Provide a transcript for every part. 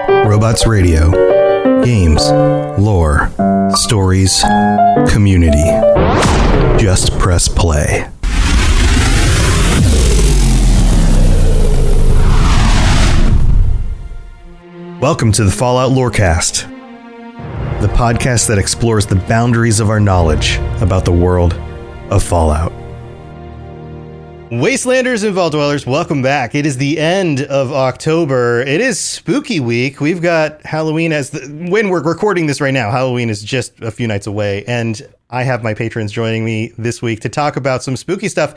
Robots Radio. Games, lore, stories, community. Just press play. Welcome to the Fallout Lorecast, the podcast that explores the boundaries of our knowledge about the world of Fallout. Wastelanders and Vault Dwellers, welcome back. It is the end of October. It is spooky week. We've got Halloween when we're recording this right now. Halloween is just a few nights away, and I have my patrons joining me this week to talk about some spooky stuff.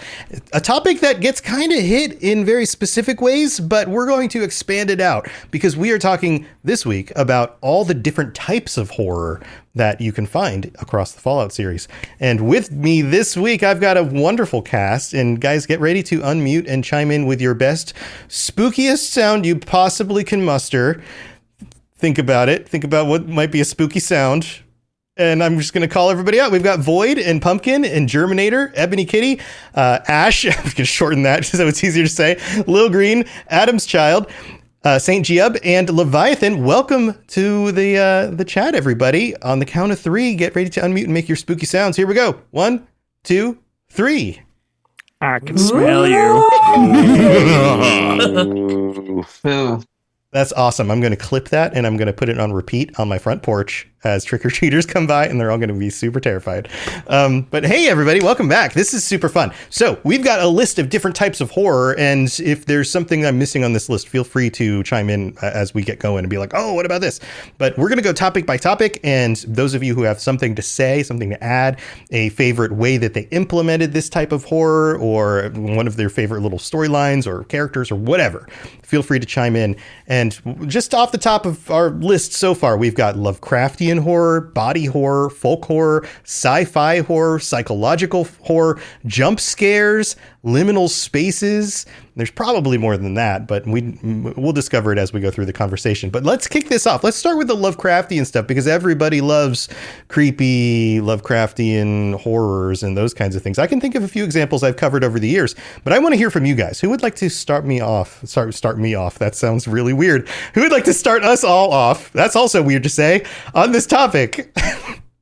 A topic that gets kind of hit in very specific ways, but we're going to expand it out because we are talking this week about all the different types of horror that you can find across the Fallout series. And with me this week, I've got a wonderful cast. And guys, get ready to unmute and chime in with your best, spookiest sound you possibly can muster. Think about it. Think about what might be a spooky sound. And I'm just going to call everybody out. We've got Void and Pumpkin and Germinator, Ebony Kitty, Ash, I'm going to shorten that so it's easier to say, Lil Green, Adam's Child, St. Giub, and Leviathan. Welcome to the chat, everybody. On the count of three, get ready to unmute and make your spooky sounds. Here we go. 1, 2, 3. I can smell you. That's awesome. I'm going to clip that and I'm going to put it on repeat on my front porch as trick-or-treaters come by, and they're all going to be super terrified. But hey, everybody, welcome back. This is super fun. So we've got a list of different types of horror, and if there's something I'm missing on this list, feel free to chime in as we get going and be like, oh, what about this? But we're going to go topic by topic, and those of you who have something to say, something to add, a favorite way that they implemented this type of horror, or one of their favorite little storylines or characters or whatever, feel free to chime in. And just off the top of our list so far, we've got Lovecraftian horror, body horror, folk horror, sci-fi horror, psychological horror, jump scares, liminal spaces. There's probably more than that, but we'll discover it as we go through the conversation. But let's kick this off. Let's start with the Lovecraftian stuff, because everybody loves creepy Lovecraftian horrors and those kinds of things. I can think of a few examples I've covered over the years, but I want to hear from you guys. Who would like to start me off? Start me off. That sounds really weird. Who would like to start us all off? That's also weird to say on this topic.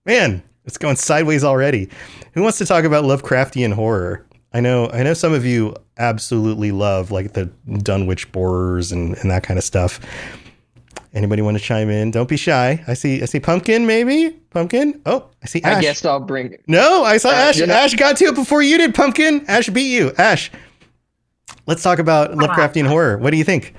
Man, it's going sideways already. Who wants to talk about Lovecraftian horror? I know some of you absolutely love like the Dunwich Borers and that kind of stuff. Anybody want to chime in? Don't be shy. I see Pumpkin, maybe? Pumpkin? Oh, I see Ash. I guess I'll bring it. No, I saw Ash. Ash got to it before you did, Pumpkin. Ash beat you. Ash, let's talk about Lovecraftian horror. What do you think?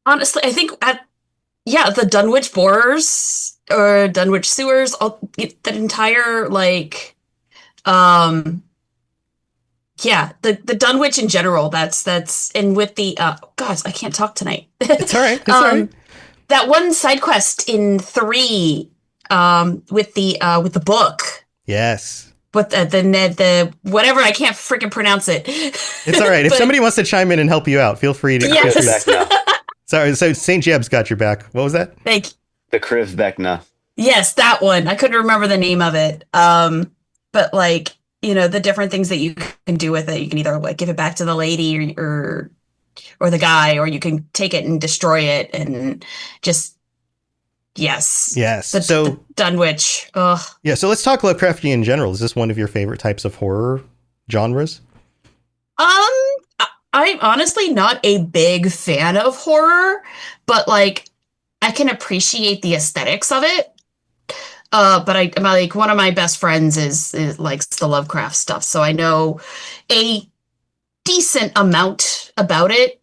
Honestly, I think the Dunwich Borers or Dunwich Sewers, that entire the Dunwich in general, that's and with the gosh, I can't talk tonight. It's all right. It's all right. That one side quest in 3 with the book. Yes. But the whatever, I can't freaking pronounce it. It's all right. If somebody wants to chime in and help you out, feel free to. Yes. Sorry, so St. Jeb's got your back. What was that? Thank you. The Kriv Vecna. Yes, that one. I couldn't remember the name of it. But the different things that you can do with it. You can either give it back to the lady or the guy, or you can take it and destroy it and just. Yes. The Dunwich. Ugh. Yeah. So let's talk Lovecraftian in general. Is this one of your favorite types of horror genres? I'm honestly not a big fan of horror, but I can appreciate the aesthetics of it. But I'm one of my best friends is likes the Lovecraft stuff, so I know a decent amount about it.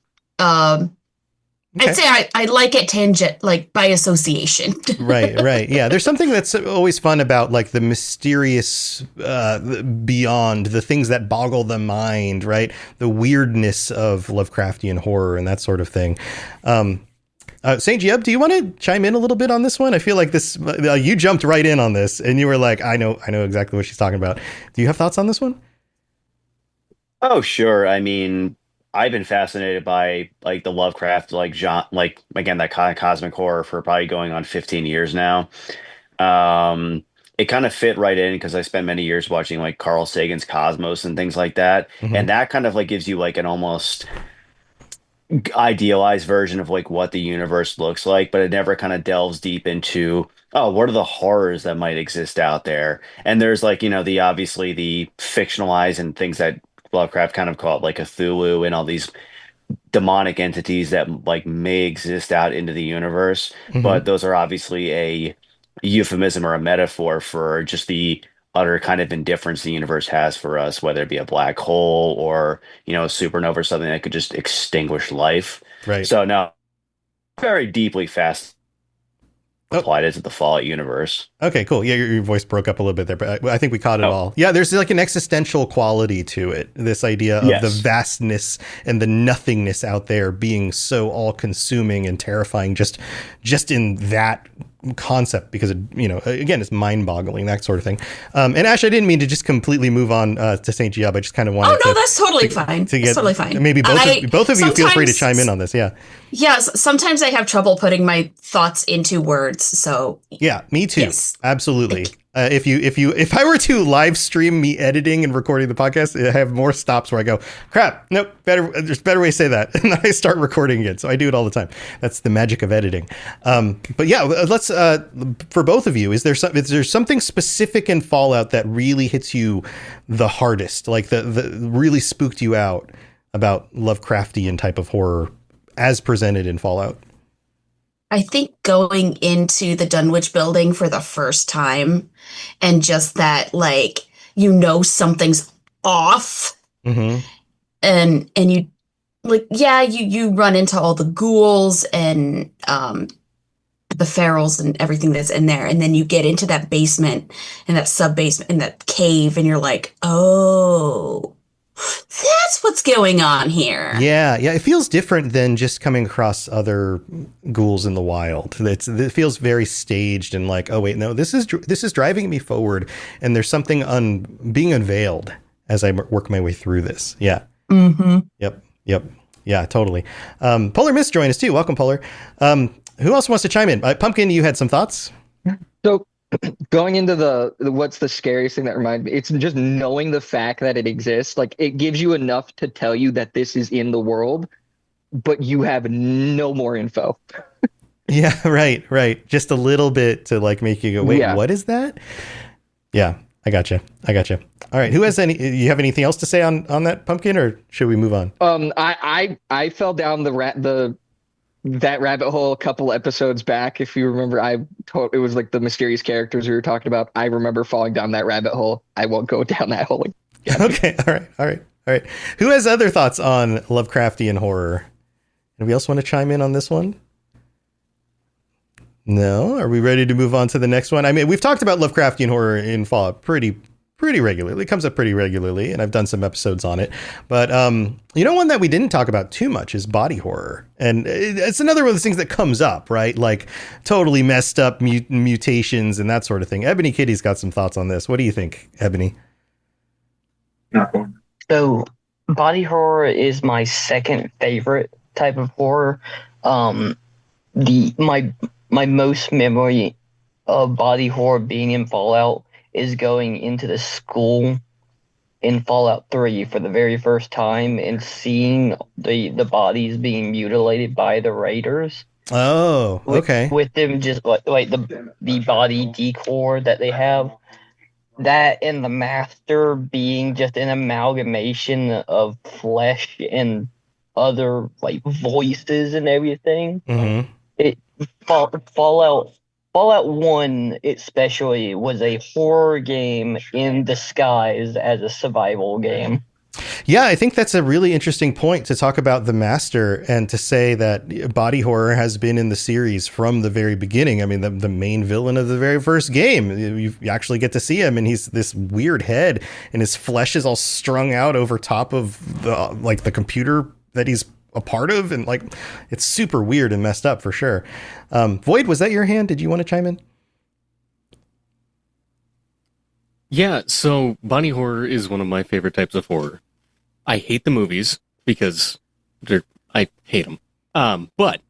Okay. I'd say I like it tangent, by association. Right. Yeah, there's something that's always fun about the mysterious beyond, the things that boggle the mind, right? The weirdness of Lovecraftian horror and that sort of thing. St. Giub, do you want to chime in a little bit on this one? I feel like this, you jumped right in on this and you were like, I know exactly what she's talking about. Do you have thoughts on this one? Oh, sure. I mean, I've been fascinated by the Lovecraft, genre, again, that kind of cosmic horror for probably going on 15 years now. It kind of fit right in because I spent many years watching Carl Sagan's Cosmos and things like that. Mm-hmm. And that kind of gives you an almost idealized version of like what the universe looks like, but it never kind of delves deep into, oh, what are the horrors that might exist out there? And there's like, the obviously the fictionalized and things that Lovecraft kind of called like Cthulhu and all these demonic entities that like may exist out into the universe, Hmm. but those are obviously a euphemism or a metaphor for just the utter kind of indifference the universe has for us, whether it be a black hole or, a supernova or something that could just extinguish life. Right. So no, very deeply fast Oh, applied into the Fallout universe. okay, cool. Yeah, your voice broke up a little bit there, but I think we caught it Oh, all. Yeah, there's like an existential quality to it. This idea of the yes. vastness and the nothingness out there being so all-consuming and terrifying, just in that concept, because again, it's mind-boggling, that sort of thing. And Ash, I didn't mean to just completely move on to Saint Giab. I just kind of wanted Oh no, to that's totally fine. to That's get totally fine. maybe both of you feel free to chime in on this. Yeah. Yes, sometimes I have trouble putting my thoughts into words. So Yeah, me too. yes. Absolutely. If I were to live stream me editing and recording the podcast, I have more stops where I go, crap, nope, there's a better way to say that. And then I start recording again. So I do it all the time. That's the magic of editing. But yeah, let's, for both of you, is there something specific in Fallout that really hits you the hardest? Like the really spooked you out about Lovecraftian type of horror as presented in Fallout? I think going into the Dunwich building for the first time and just that, like, something's off, Mm-hmm. and you, like, yeah, you run into all the ghouls and the ferals and everything that's in there, and then you get into that basement and that sub basement and that cave, and you're like, oh, that's what's going on here. Yeah, it feels different than just coming across other ghouls in the wild. It feels very staged and like, oh wait, no, this is driving me forward, and there's something being unveiled as I work my way through this. Yeah. Mm-hmm. Yep. Yeah, totally. Polar Mist joined us too. Welcome, Polar. Who else wants to chime in? Pumpkin, you had some thoughts? So going into the what's the scariest thing that reminds me, it's just knowing the fact that it exists. Like it gives you enough to tell you that this is in the world, but you have no more info. Yeah, right. Just a little bit to like make you go, wait, Yeah. what is that? Yeah, I gotcha. All right, who has you have anything else to say on that, Pumpkin, or should we move on? I fell down that rabbit hole a couple episodes back. If you remember, it was like the mysterious characters we were talking about. I remember falling down that rabbit hole. I won't go down that hole again. Okay, all right. Who has other thoughts on Lovecraftian horror? Anybody else want to chime in on this one? No? Are we ready to move on to the next one? I mean, we've talked about Lovecraftian horror in Fallout pretty regularly. It comes up pretty regularly, and I've done some episodes on it. But one that we didn't talk about too much is body horror, and it's another one of those things that comes up, right? Like totally messed up mutations and that sort of thing. Ebony Kitty's got some thoughts on this. What do you think, Ebony? So, body horror is my second favorite type of horror. My most memory of body horror being in Fallout is going into the school in Fallout 3 for the very first time and seeing the bodies being mutilated by the raiders. Oh, okay. With them just like the body decor that they have. That and the master being just an amalgamation of flesh and other like voices and everything. Mm-hmm. Fallout 1 especially was a horror game in disguise as a survival game. Yeah, I think that's a really interesting point to talk about the master and to say that body horror has been in the series from the very beginning. I mean, the main villain of the very first game, you actually get to see him, and he's this weird head, and his flesh is all strung out over top of the computer that he's a part of, and like it's super weird and messed up for sure. Void, was that your hand? Did you want to chime in? Yeah, so body horror is one of my favorite types of horror. I hate the movies because I hate them. But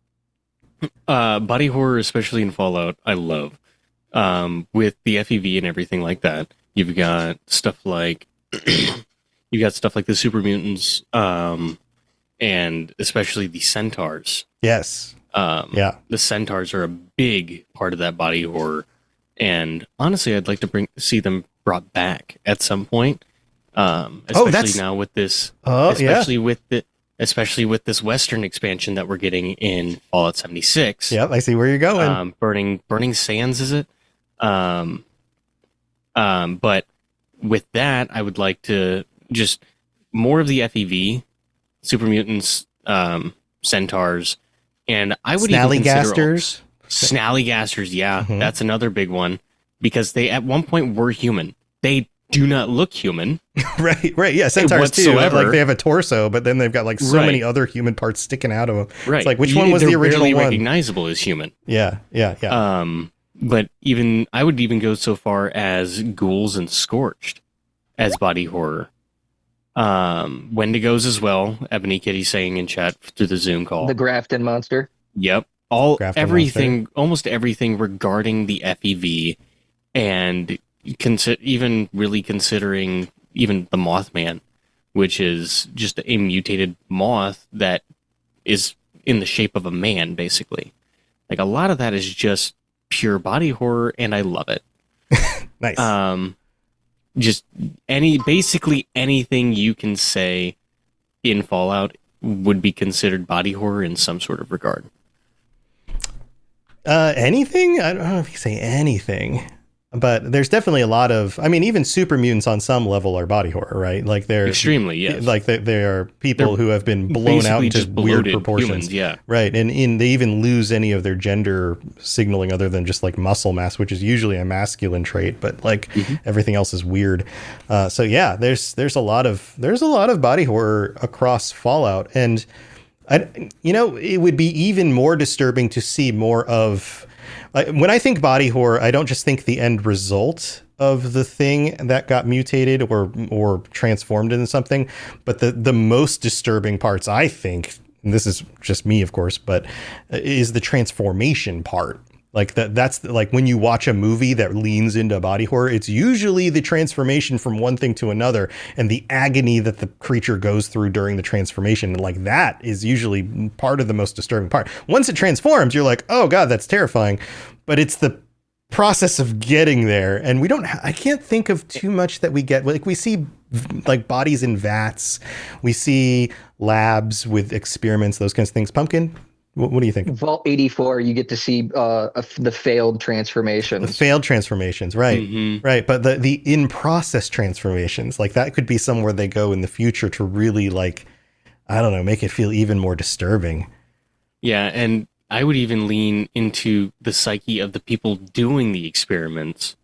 body horror, especially in Fallout, I love. With the FEV and everything like that, you've got stuff like the super mutants. and especially the centaurs. Yes. Yeah. The centaurs are a big part of that body horror, and honestly, I'd like to see them brought back at some point. Especially now with this, especially with this Western expansion that we're getting in Fallout 76. Yep, I see where you're going. Burning Sands, is it? But with that, I would like to just more of the FEV, super mutants, centaurs, and I would even consider Snallygasters. Yeah, that's another big one because they at one point were human. They do not look human. Right. Yeah, centaurs too. Like they have a torso, but then they've got like so many other human parts sticking out of them. Right. It's like which one was the original barely one? Recognizable as human. Yeah. But I would even go so far as ghouls and Scorched as body horror. Wendigos as well. Ebony Kitty saying in chat through the Zoom call. The Grafton monster. Yep. Almost everything regarding the FEV, and even really considering even the Mothman, which is just a mutated moth that is in the shape of a man, basically. Like a lot of that is just pure body horror, and I love it. Nice. Just basically anything you can say in Fallout would be considered body horror in some sort of regard. Anything? I don't know if you say anything, but there's definitely a lot of, I mean, even super mutants on some level are body horror, right? Like they're extremely, yes. Like they are people who have been blown out into weird proportions. Humans, yeah. Right. And they even lose any of their gender signaling other than just like muscle mass, which is usually a masculine trait, but like everything else is weird. So yeah, there's a lot of body horror across Fallout, and it would be even more disturbing to see more of. When I think body horror, I don't just think the end result of the thing that got mutated or transformed into something, but the most disturbing parts, I think, and this is just me, of course, but is the transformation part. Like that's like when you watch a movie that leans into body horror, it's usually the transformation from one thing to another and the agony that the creature goes through during the transformation. And like that is usually part of the most disturbing part. Once it transforms, you're like, oh God, that's terrifying. But it's the process of getting there. And I can't think of too much that we get. Like we see like bodies in vats. We see labs with experiments, those kinds of things. Pumpkin? What do you think? Vault 84, you get to see the failed transformations. The failed transformations, right. Right. But the in-process transformations, like that could be somewhere they go in the future to really like, I don't know, make it feel even more disturbing. Yeah, and I would even lean into the psyche of the people doing the experiments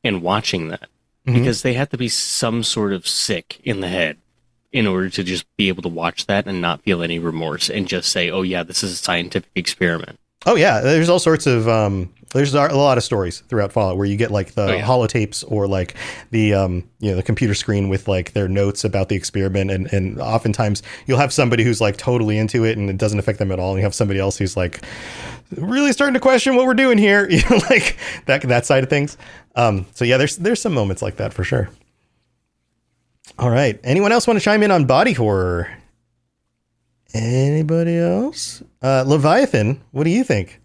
and watching that. Because they have to be some sort of sick in the head in order to just be able to watch that and not feel any remorse and just say, oh yeah, this is a scientific experiment. Oh yeah, there's all sorts of there's a lot of stories throughout Fallout where you get like the holotapes or like the the computer screen with like their notes about the experiment, and oftentimes you'll have somebody who's like totally into it and it doesn't affect them at all, and you have somebody else who's like really starting to question what we're doing here, like that side of things. So yeah, there's some moments like that for sure. All right. Anyone else want to chime in on body horror? Anybody else? Leviathan, what do you think?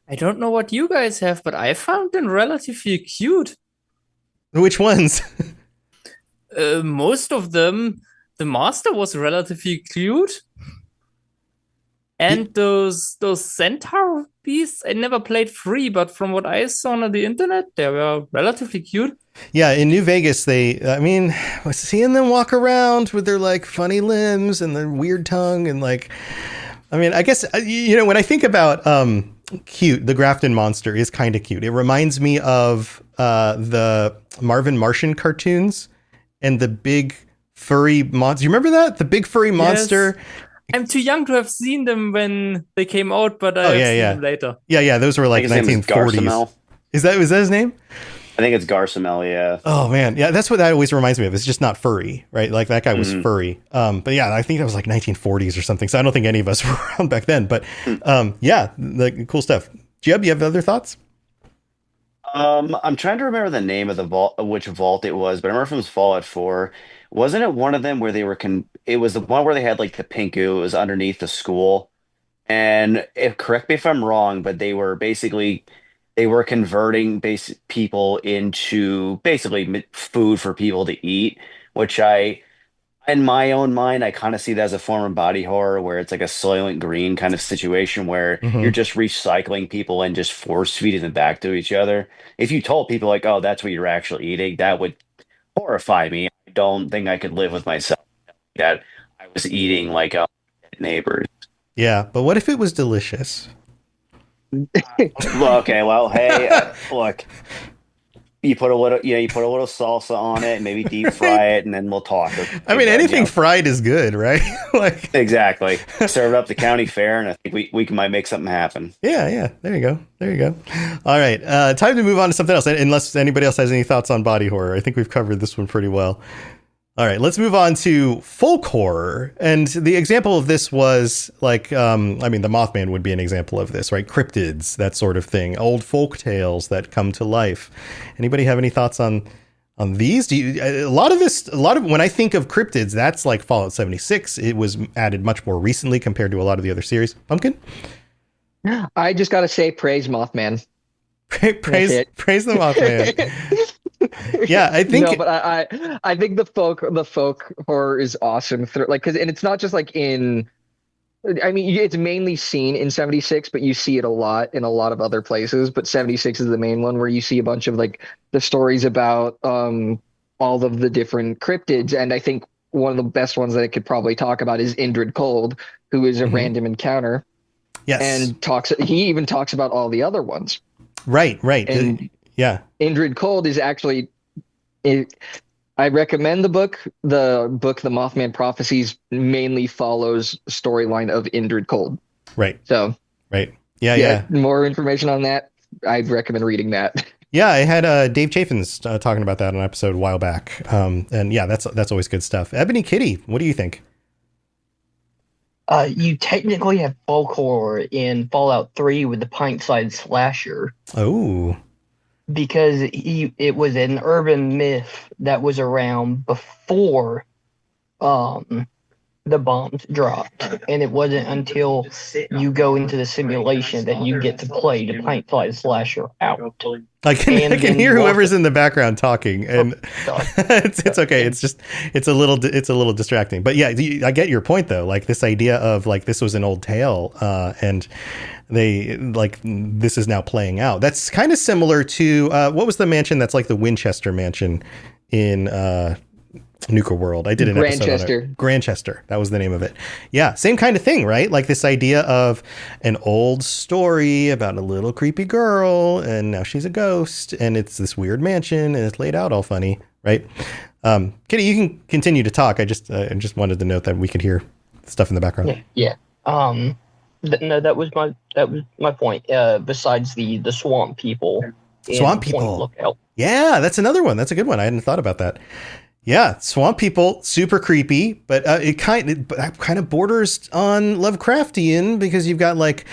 I don't know what you guys have, but I found them relatively cute. Which ones? Most of them. The master was relatively cute. And those centaur beasts, I never played 3, but from what I saw on the internet, they were relatively cute. Yeah, in New Vegas, seeing them walk around with their like funny limbs and their weird tongue and like, I mean, I guess, when I think about cute, the Grafton monster is kind of cute. It reminds me of the Marvin Martian cartoons and the big furry monster. You remember that? The big furry monster? Yes. I'm too young to have seen them when they came out, but I've seen them later. Yeah, those were like 1940s. Was that his name? I think it's Garsamel, yeah. Oh man, yeah, that's what that always reminds me of. It's just not furry, right? Like that guy was furry. But yeah, I think that was like 1940s or something. So I don't think any of us were around back then. But yeah, the cool stuff. Jeb, you have other thoughts? I'm trying to remember the name of the vault, which vault it was, but I remember from Fallout 4. Wasn't it one of them where they were it was the one where they had like the pink goo, it was underneath the school. And if correct me if I'm wrong, but they were converting people into basically food for people to eat, which in my own mind, I kind of see that as a form of body horror where it's like a Soylent Green kind of situation where you're Hmm. just recycling people and just force feeding them back to each other. If you told people like, oh, that's what you're actually eating, that would horrify me. I don't think I could live with myself that I was eating like a neighbors. Yeah, but what if it was delicious? Well, okay, well, hey, look, you put a little salsa on it, maybe deep fry it, and then we'll talk. I Okay, mean, bud, anything fried is good, right? Like, exactly. Serve it up the county fair, and I think we might make something happen. yeah. There you go. There you go. All right, time to move on to something else. Unless anybody else has any thoughts on body horror, I think we've covered this one pretty well. All right, let's move on to folk horror. And the example of this was like, I mean, the Mothman would be an example of this, right? Cryptids, that sort of thing. Old folk tales that come to life. Anybody have any thoughts on these? A lot of when I think of cryptids, that's like Fallout 76. It was added much more recently compared to a lot of the other series. Pumpkin? I just gotta say, praise Mothman. Praise it. the Mothman. Yeah, I think No, but I think the folk horror is awesome. Like, and it's not just like in. I mean, it's mainly seen in 76, but you see it a lot in a lot of other places. But 76 is the main one where you see a bunch of like the stories about all of the different cryptids. And I think one of the best ones that I could probably talk about is Indrid Cold, who is a random encounter. yes. And he even talks about all the other ones. Right. And Yeah. Indrid Cold is actually I recommend the book. The Mothman Prophecies mainly follows storyline of Indrid Cold. Right. So Right. Yeah. more information on that. I'd recommend reading that. Yeah, I had Dave Chaffins talking about that on an episode a while back. And yeah, that's always good stuff. Ebony Kitty, what do you think? You technically have folk horror in Fallout 3 with the pint-sized slasher Oh. because it was an urban myth that was around before the bombs dropped, and it wasn't until you go into the simulation that you get to play the pint-sized slasher out. I can hear whoever's in the background talking, and Oh, it's okay. It's a little distracting. But yeah, I get your point though. Like this idea of like this was an old tale, and they like this is now playing out. That's kind of similar to what was the mansion that's like the Winchester mansion in Nuka World. I did an episode on it. Grantchester. That was the name of it. Yeah, same kind of thing, right? Like this idea of an old story about a little creepy girl, and now she's a ghost, and it's this weird mansion, and it's laid out all funny, right? Kitty, you can continue to talk. I just wanted to note that we could hear stuff in the background. Yeah. No, that was my point. Besides the swamp people. Swamp people. Lookout. Yeah, that's another one. That's a good one. I hadn't thought about that. Yeah, swamp people, super creepy, but it kind of borders on Lovecraftian because you've got like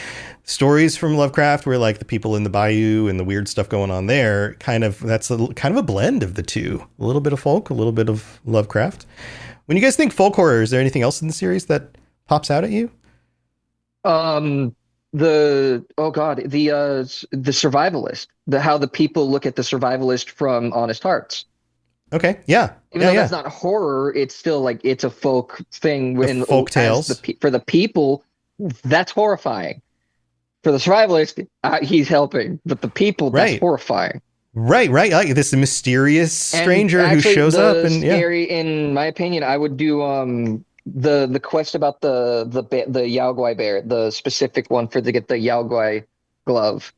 stories from Lovecraft where like the people in the bayou and the weird stuff going on there. That's kind of a blend of the two. A little bit of folk, a little bit of Lovecraft. When you guys think folk horror, is there anything else in the series that pops out at you? The survivalist, how the people look at the survivalist from Honest Hearts. Okay, yeah. Even though that's not horror, it's still like it's a folk thing. Folk tales. For the people, that's horrifying. For the survivalist, he's helping, but the people, that's horrifying. Right. Like this mysterious stranger who shows up and scary. In my opinion, I would do the quest about the Yaogwai bear, the specific one to get the Yaogwai glove.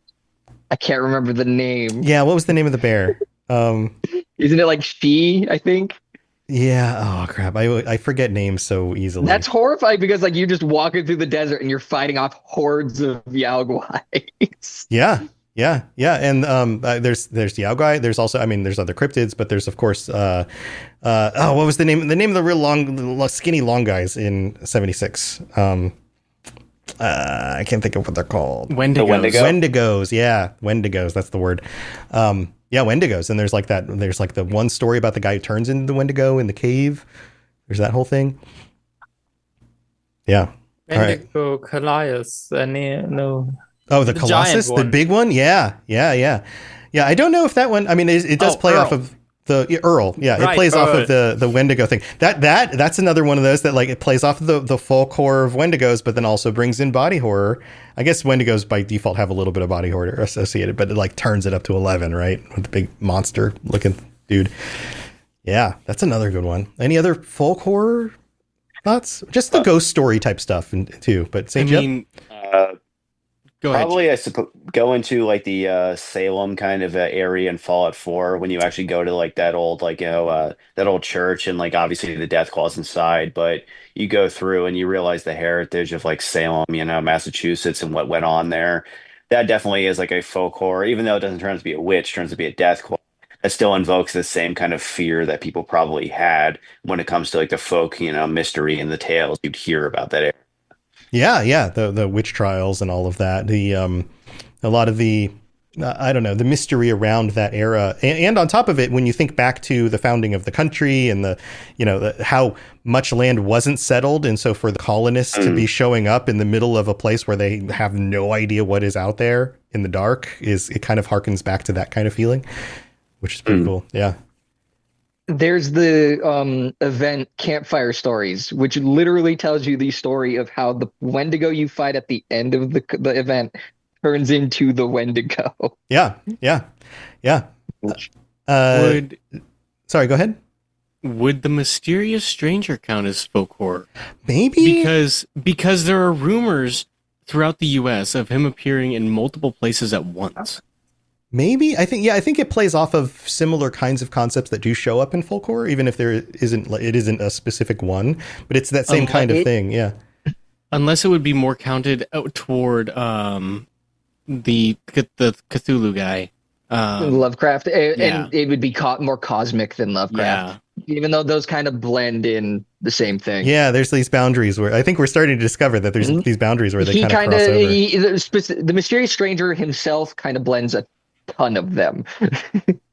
I can't remember the name. Yeah, what was the name of the bear? Isn't it like She, I think? Yeah. Oh crap. I forget names so easily. That's horrifying because like you're just walking through the desert and you're fighting off hordes of Yaogwais. Yeah. And there's Yaogwai. There's also, I mean, there's other cryptids, but there's of course what was the name? The name of the real long, skinny, long guys in 76. I can't think of what they're called. Wendigos. Wendigo? Wendigos, yeah, Wendigos. That's the word. Yeah, Wendigos. And there's like that. There's like the one story about the guy who turns into the Wendigo in the cave. There's that whole thing. Yeah. All right. Wendigo, Callias, no. Oh, the The Colossus, giant the one. big one. Yeah. I don't know if that one. I mean, it does play off Earl. of the Earl. Yeah, it Right, plays off Earl. of the Wendigo thing. That's another one of those that like it plays off of the folk horror of Wendigos, but then also brings in body horror. I guess Wendigos by default have a little bit of body horror associated, but it like turns it up to 11, right? With the big monster looking dude. Yeah, that's another good one. Any other folk horror thoughts? Just the ghost story type stuff too. But I same. Yep. mean, go Probably, I suppose, go into like the Salem kind of area in Fallout 4 when you actually go to like that old, like, that old church, and like obviously the death claw's inside, but you go through and you realize the heritage of like Salem, Massachusetts, and what went on there. That definitely is like a folk horror, even though it doesn't turn out to be a witch, turns out to be a death claw. It still invokes the same kind of fear that people probably had when it comes to like the folk, mystery and the tales you'd hear about that area. Yeah, the witch trials and all of that. The a lot of the I don't know, the mystery around that era, and on top of it, when you think back to the founding of the country and how much land wasn't settled, and so for the colonists to be showing up in the middle of a place where they have no idea what is out there in the dark, it kind of harkens back to that kind of feeling, which is pretty cool. Yeah. There's the event Campfire Stories, which literally tells you the story of how the Wendigo you fight at the end of the event turns into the Wendigo. Yeah. Sorry, go ahead. would the mysterious stranger count as folk horror? Maybe Because there are rumors throughout the U.S. of him appearing in multiple places at once. Maybe I think it plays off of similar kinds of concepts that do show up in folk horror, even if it isn't a specific one, but it's that same kind of thing. Yeah. Unless it would be more counted out toward the Cthulhu guy. Lovecraft, and yeah. it would be more cosmic than Lovecraft, even though those kind of blend in the same thing. Yeah, there's these boundaries where I think we're starting to discover that there's these boundaries where they kind of cross over. The mysterious stranger himself kind of blends a ton of them.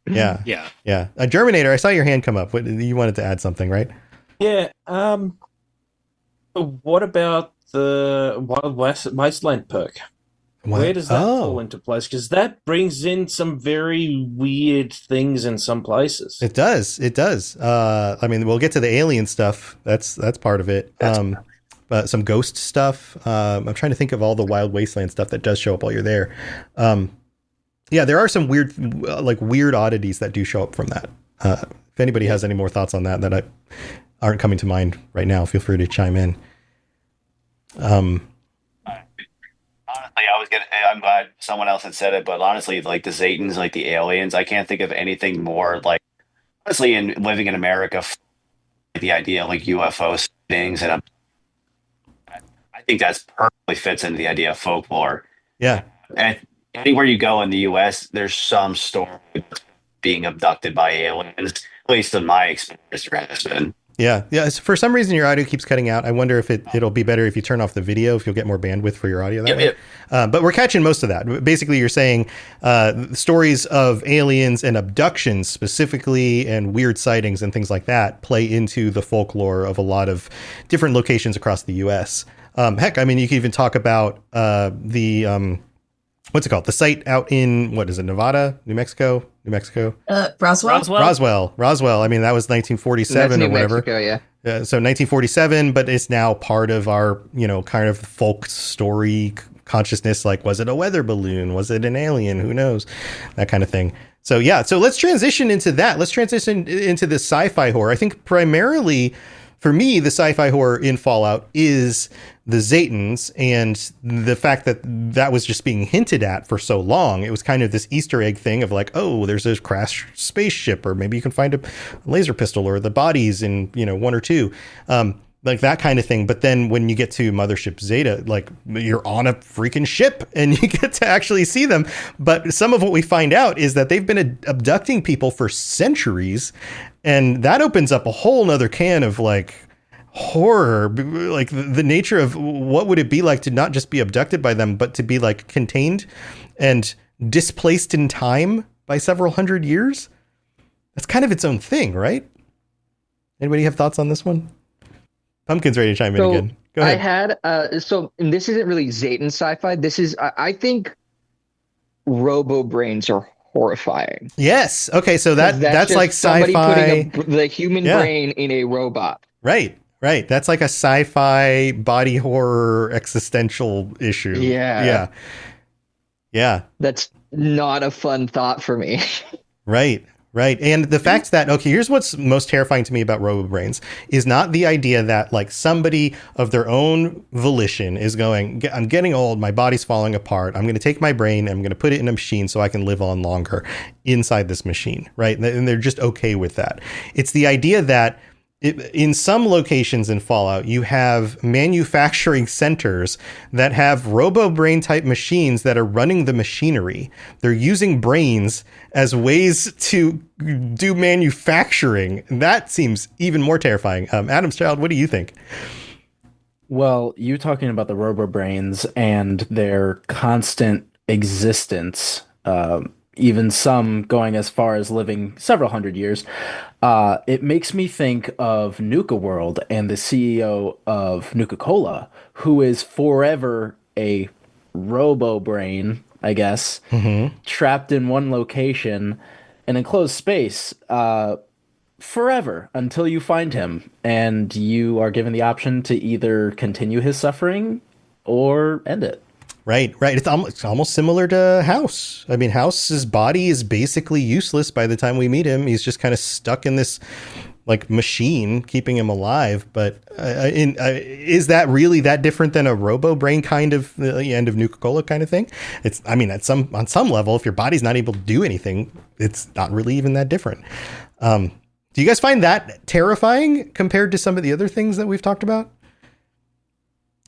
Yeah. A Germinator, I saw your hand come up. You wanted to add something, right? Yeah. What about the Wild Wasteland perk? What? Where does that fall into place? Because that brings in some very weird things in some places. It does. I mean, we'll get to the alien stuff. That's part of it. But some ghost stuff. I'm trying to think of all the Wild Wasteland stuff that does show up while you're there. Yeah, there are some weird oddities that do show up from that. If anybody has any more thoughts on that aren't coming to mind right now, feel free to chime in. Honestly, I'm glad someone else had said it, but honestly, like the Zetans, like the aliens, I can't think of anything more like, honestly, in living in America, the idea of like UFO things, and I think that's perfectly fits into the idea of folklore. Yeah. And anywhere you go in the U.S., there's some story being abducted by aliens. At least in my experience, there has been. Yeah. So for some reason, your audio keeps cutting out. I wonder if it'll be better if you turn off the video, if you'll get more bandwidth for your audio that way. But we're catching most of that. Basically, you're saying stories of aliens and abductions specifically, and weird sightings and things like that play into the folklore of a lot of different locations across the U.S. Heck, I mean, you can even talk about what's it called? The site out in, what is it, Nevada? New Mexico? Roswell. Roswell. I mean, that was 1947 or whatever. Mexico, yeah. So 1947, but it's now part of our, kind of folk story consciousness. Like, was it a weather balloon? Was it an alien? Who knows? That kind of thing. So, yeah. So let's transition into that. Let's transition into the sci-fi horror. I think primarily for me, the sci-fi horror in Fallout is the Zetans, and the fact that was just being hinted at for so long. It was kind of this Easter egg thing of like, oh, there's a crashed spaceship, or maybe you can find a laser pistol, or the bodies in, one or two, like that kind of thing. But then when you get to Mothership Zeta, like you're on a freaking ship and you get to actually see them. But some of what we find out is that they've been abducting people for centuries. And that opens up a whole nother can of like horror, like the nature of what would it be like to not just be abducted by them, but to be like contained and displaced in time by several hundred years. That's kind of its own thing, right? Anybody have thoughts on this one? Pumpkin's ready to chime in again. Go ahead. I had and this isn't really Zayton sci-fi. This is I think robo brains are horrifying. Yes. Okay. So that's just like somebody sci-fi. putting the human brain in a robot. Right. That's like a sci-fi body horror existential issue. Yeah. That's not a fun thought for me. Right. And the fact that, okay, here's what's most terrifying to me about RoboBrains is not the idea that like somebody of their own volition is going, I'm getting old, my body's falling apart. I'm going to take my brain, I'm going to put it in a machine so I can live on longer inside this machine, right? And they're just okay with that. It's the idea that in some locations in Fallout, you have manufacturing centers that have RoboBrain type machines that are running the machinery. They're using brains as ways to do manufacturing. That seems even more terrifying. Adam's Child, what do you think? Well, you talking about the RoboBrains and their constant existence, even some going as far as living several hundred years, it makes me think of Nuka World and the CEO of Nuka-Cola, who is forever a robo-brain, I guess, trapped in one location, an enclosed space, forever until you find him, and you are given the option to either continue his suffering or end it. Right. It's almost similar to House. I mean, House's body is basically useless by the time we meet him. He's just kind of stuck in this like machine keeping him alive. But is that really that different than a robo brain kind of the end of Nuka-Cola kind of thing? It's, I mean, on some level, if your body's not able to do anything, it's not really even that different. Do you guys find that terrifying compared to some of the other things that we've talked about?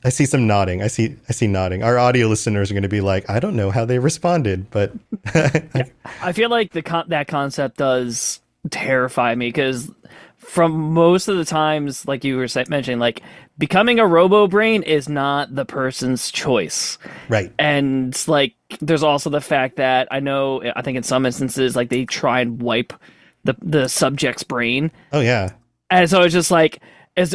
I see some nodding. I see nodding. Our audio listeners are going to be like, I don't know how they responded, but I feel like that concept does terrify me because from most of the times, like you were mentioning, like becoming a robo brain is not the person's choice. Right. And like, there's also the fact that I think in some instances, like they try and wipe the subject's brain. Oh yeah. And so it's just like,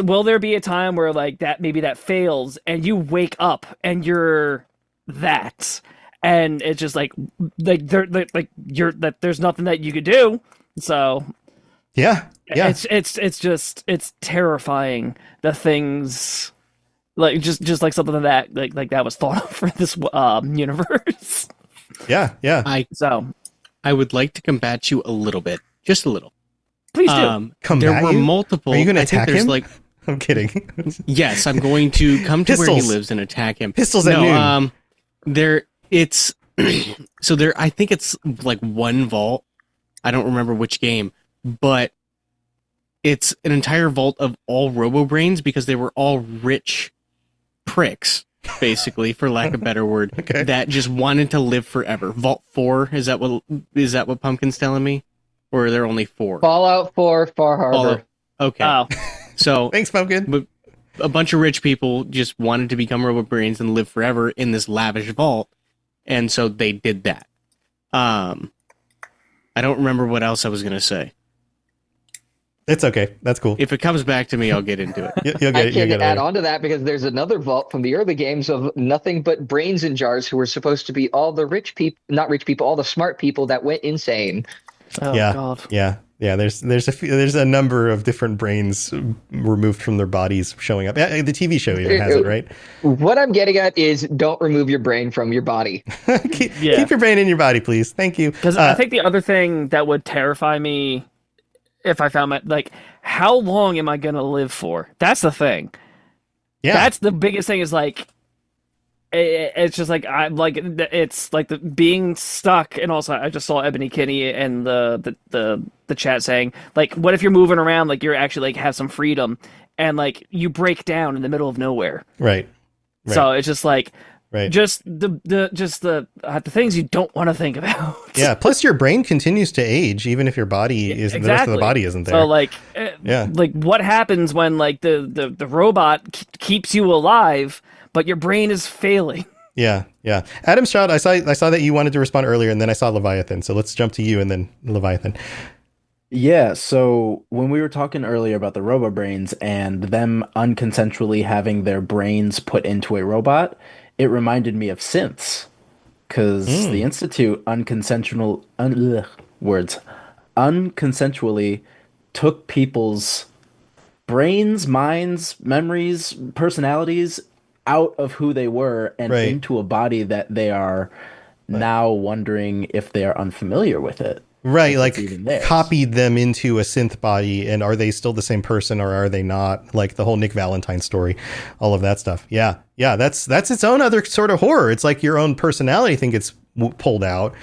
will there be a time where like maybe that fails and you wake up and you're that, and it's just like there's nothing that you could do. So yeah. It's terrifying. The things like just like something that like that was thought of for this universe. Yeah. I would like to combat you a little bit, just a little. Please do. There were multiple. Are you going to attack him? Like, I'm kidding. Yes, I'm going to come to where he lives and attack him. Pistols at noon. It's so there. I think it's like one vault. I don't remember which game, but it's an entire vault of all RoboBrains because they were all rich pricks, basically, for lack of a better word, Okay. that just wanted to live forever. Vault 4, is that what Pumpkin's telling me? Or are there only 4? Fallout 4, Far Harbor. Okay. Oh. So Thanks, Pumpkin. But a bunch of rich people just wanted to become RoboBrains and live forever in this lavish vault, and so they did that. I don't remember what else I was going to say. It's okay. That's cool. If it comes back to me, I'll get into it. You'll get I it. You'll can get add it. on to that because there's another vault from the early games of nothing but brains in jars who were supposed to be all the rich people, not rich people, all the smart people that went insane. Oh Yeah. God. Yeah. There's a number of different brains removed from their bodies showing up. Yeah, the TV show even has it, right? What I'm getting at is don't remove your brain from your body. keep your brain in your body, please. Thank you. Because I think the other thing that would terrify me if I found how long am I going to live for? That's the thing. Yeah. That's the biggest thing is like, it's just like, I'm like, it's like the being stuck. And also I just saw Ebony Kinney and the chat saying like, what if you're moving around? Like you're actually like have some freedom and like you break down in the middle of nowhere. Right. So it's just like, Right. Just the things you don't want to think about. Yeah. Plus, your brain continues to age, even if your body isn't. The rest of the body isn't there. So like what happens when like the robot keeps you alive, but your brain is failing? Yeah. Adam's Child, I saw that you wanted to respond earlier, and then I saw Leviathan. So let's jump to you and then Leviathan. Yeah, so when we were talking earlier about the robo-brains and them unconsensually having their brains put into a robot, it reminded me of synths. Because the Institute unconsensually took people's brains, minds, memories, personalities out of who they were and into a body that they are now wondering if they are unfamiliar with it. Right, like copied them into a synth body, and are they still the same person or are they not? Like the whole Nick Valentine story, all of that stuff. Yeah, that's its own other sort of horror. It's like your own personality thing gets pulled out.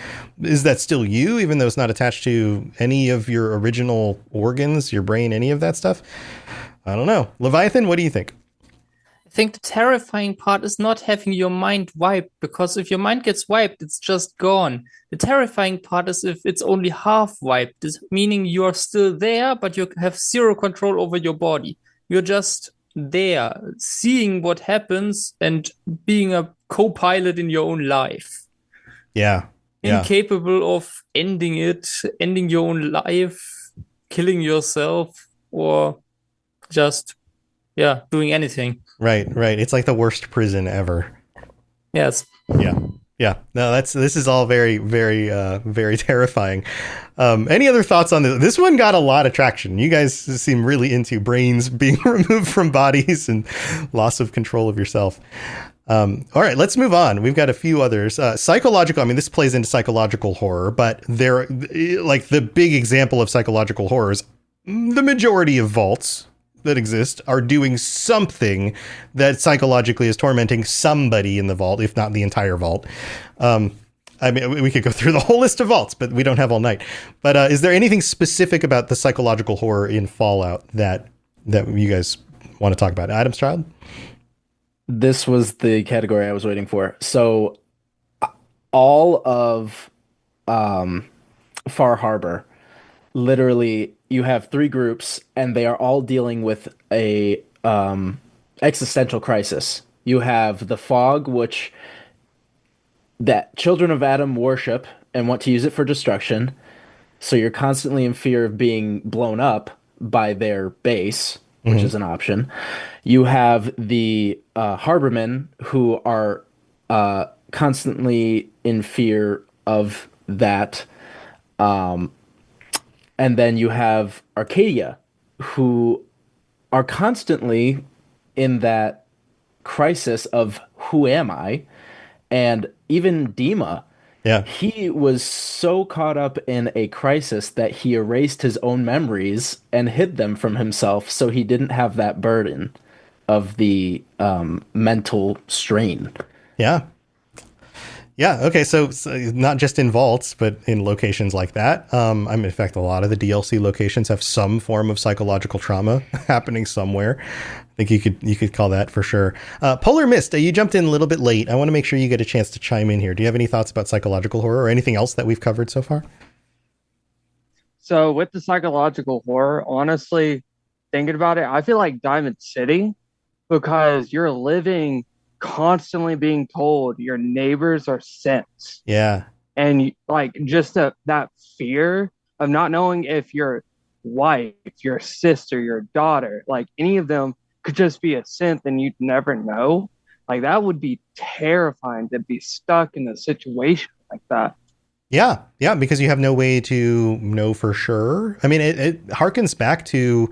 Is that still you, even though it's not attached to any of your original organs, your brain, any of that stuff? I don't know. Leviathan, what do you think? I think the terrifying part is not having your mind wiped, because if your mind gets wiped, it's just gone. The terrifying part is if it's only half wiped, meaning you're still there, but you have zero control over your body. You're just there, seeing what happens and being a co-pilot in your own life. Yeah. Incapable of ending your own life, killing yourself, or just, doing anything. Right. It's like the worst prison ever. Yes. Yeah. No, this is all very, very, very terrifying. Any other thoughts on this? This one got a lot of traction. You guys seem really into brains being removed from bodies and loss of control of yourself. All right, let's move on. We've got a few others. Psychological. I mean, this plays into psychological horror, but they're like the big example of psychological horrors. The majority of vaults that exist are doing something that psychologically is tormenting somebody in the vault, if not the entire vault. I mean, we could go through the whole list of vaults, but we don't have all night. But is there anything specific about the psychological horror in Fallout that you guys want to talk about? Adam's Child? This was the category I was waiting for. So all of Far Harbor, literally, you have three groups, and they are all dealing with a existential crisis. You have the fog, which that children of Adam worship and want to use it for destruction. So you're constantly in fear of being blown up by their base, which is an option. You have the harbormen, who are constantly in fear of that. And then you have Arcadia, who are constantly in that crisis of who am I? And even Dima, he was so caught up in a crisis that he erased his own memories and hid them from himself, so he didn't have that burden of the mental strain. Yeah. Okay. So not just in vaults, but in locations like that. I mean, in fact, a lot of the DLC locations have some form of psychological trauma happening somewhere. I think you could call that for sure. Polar Mist, you jumped in a little bit late. I want to make sure you get a chance to chime in here. Do you have any thoughts about psychological horror or anything else that we've covered so far? So with the psychological horror, honestly, thinking about it, I feel like Diamond City, because you're living constantly being told your neighbors are synths. Yeah. And like just that fear of not knowing if your wife, your sister, your daughter, like any of them could just be a synth and you'd never know. Like that would be terrifying to be stuck in a situation like that. Yeah, because you have no way to know for sure. I mean, it harkens back to,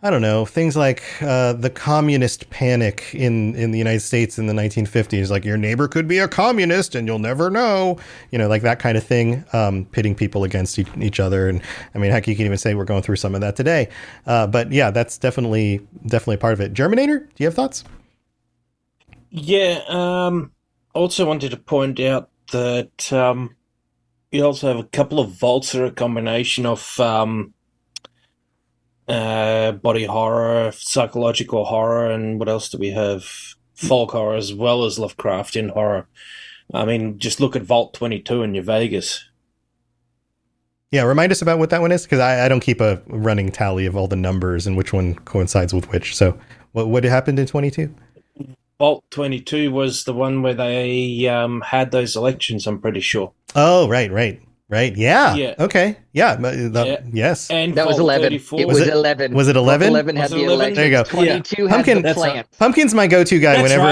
I don't know, things like the communist panic in the United States in the 1950s. Like your neighbor could be a communist and you'll never know, like that kind of thing, pitting people against each other. And I mean, heck, you can even say we're going through some of that today. But yeah, that's definitely part of it. Germinator, do you have thoughts? Yeah, also wanted to point out that you also have a couple of vaults that are a combination of body horror, psychological horror, and what else do we have? folk horror as well as Lovecraftian horror. I mean, just look at Vault 22 in New Vegas. Yeah, remind us about what that one is, because I don't keep a running tally of all the numbers and which one coincides with which. So what happened in 22? Vault 22 was the one where they had those elections, I'm pretty sure. Oh, right. Yeah. Yeah. Okay. Yeah. Yes. And That was Vault 11. 34. It was 11. Was it 11? 11 had Was it the 11? election. There you go. 22 had Pumpkin- the That's right. plant. Pumpkin's my go-to guy That's whenever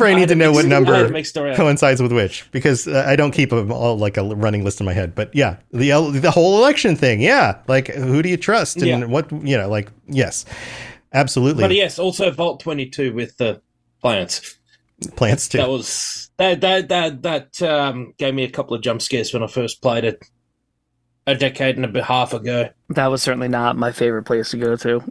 right. I need to know what I had number a mixed story. coincides with which, because I don't keep them all like a running list in my head. But yeah, the whole election thing. Yeah. Like, who do you trust? And what, like, yes, absolutely. But yes, also Vault 22 with the plants. Plants too. That was that gave me a couple of jump scares when I first played it a decade and a half ago. That was certainly not my favorite place to go to.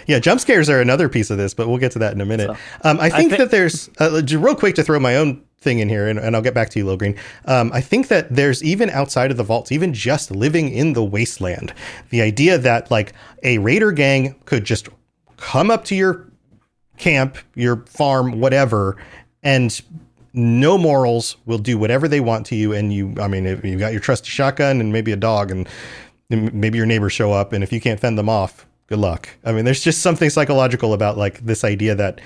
Yeah, jump scares are another piece of this, but we'll get to that in a minute. So, I think that there's, real quick to throw my own thing in here, and I'll get back to you, Lil Green. I think that there's, even outside of the vaults, even just living in the wasteland, the idea that like a raider gang could just come up to your camp, your farm, whatever, and no morals, will do whatever they want to you. And if you've got your trusty shotgun and maybe a dog, and maybe your neighbors show up, and if you can't fend them off, good luck. I mean, there's just something psychological about like this idea that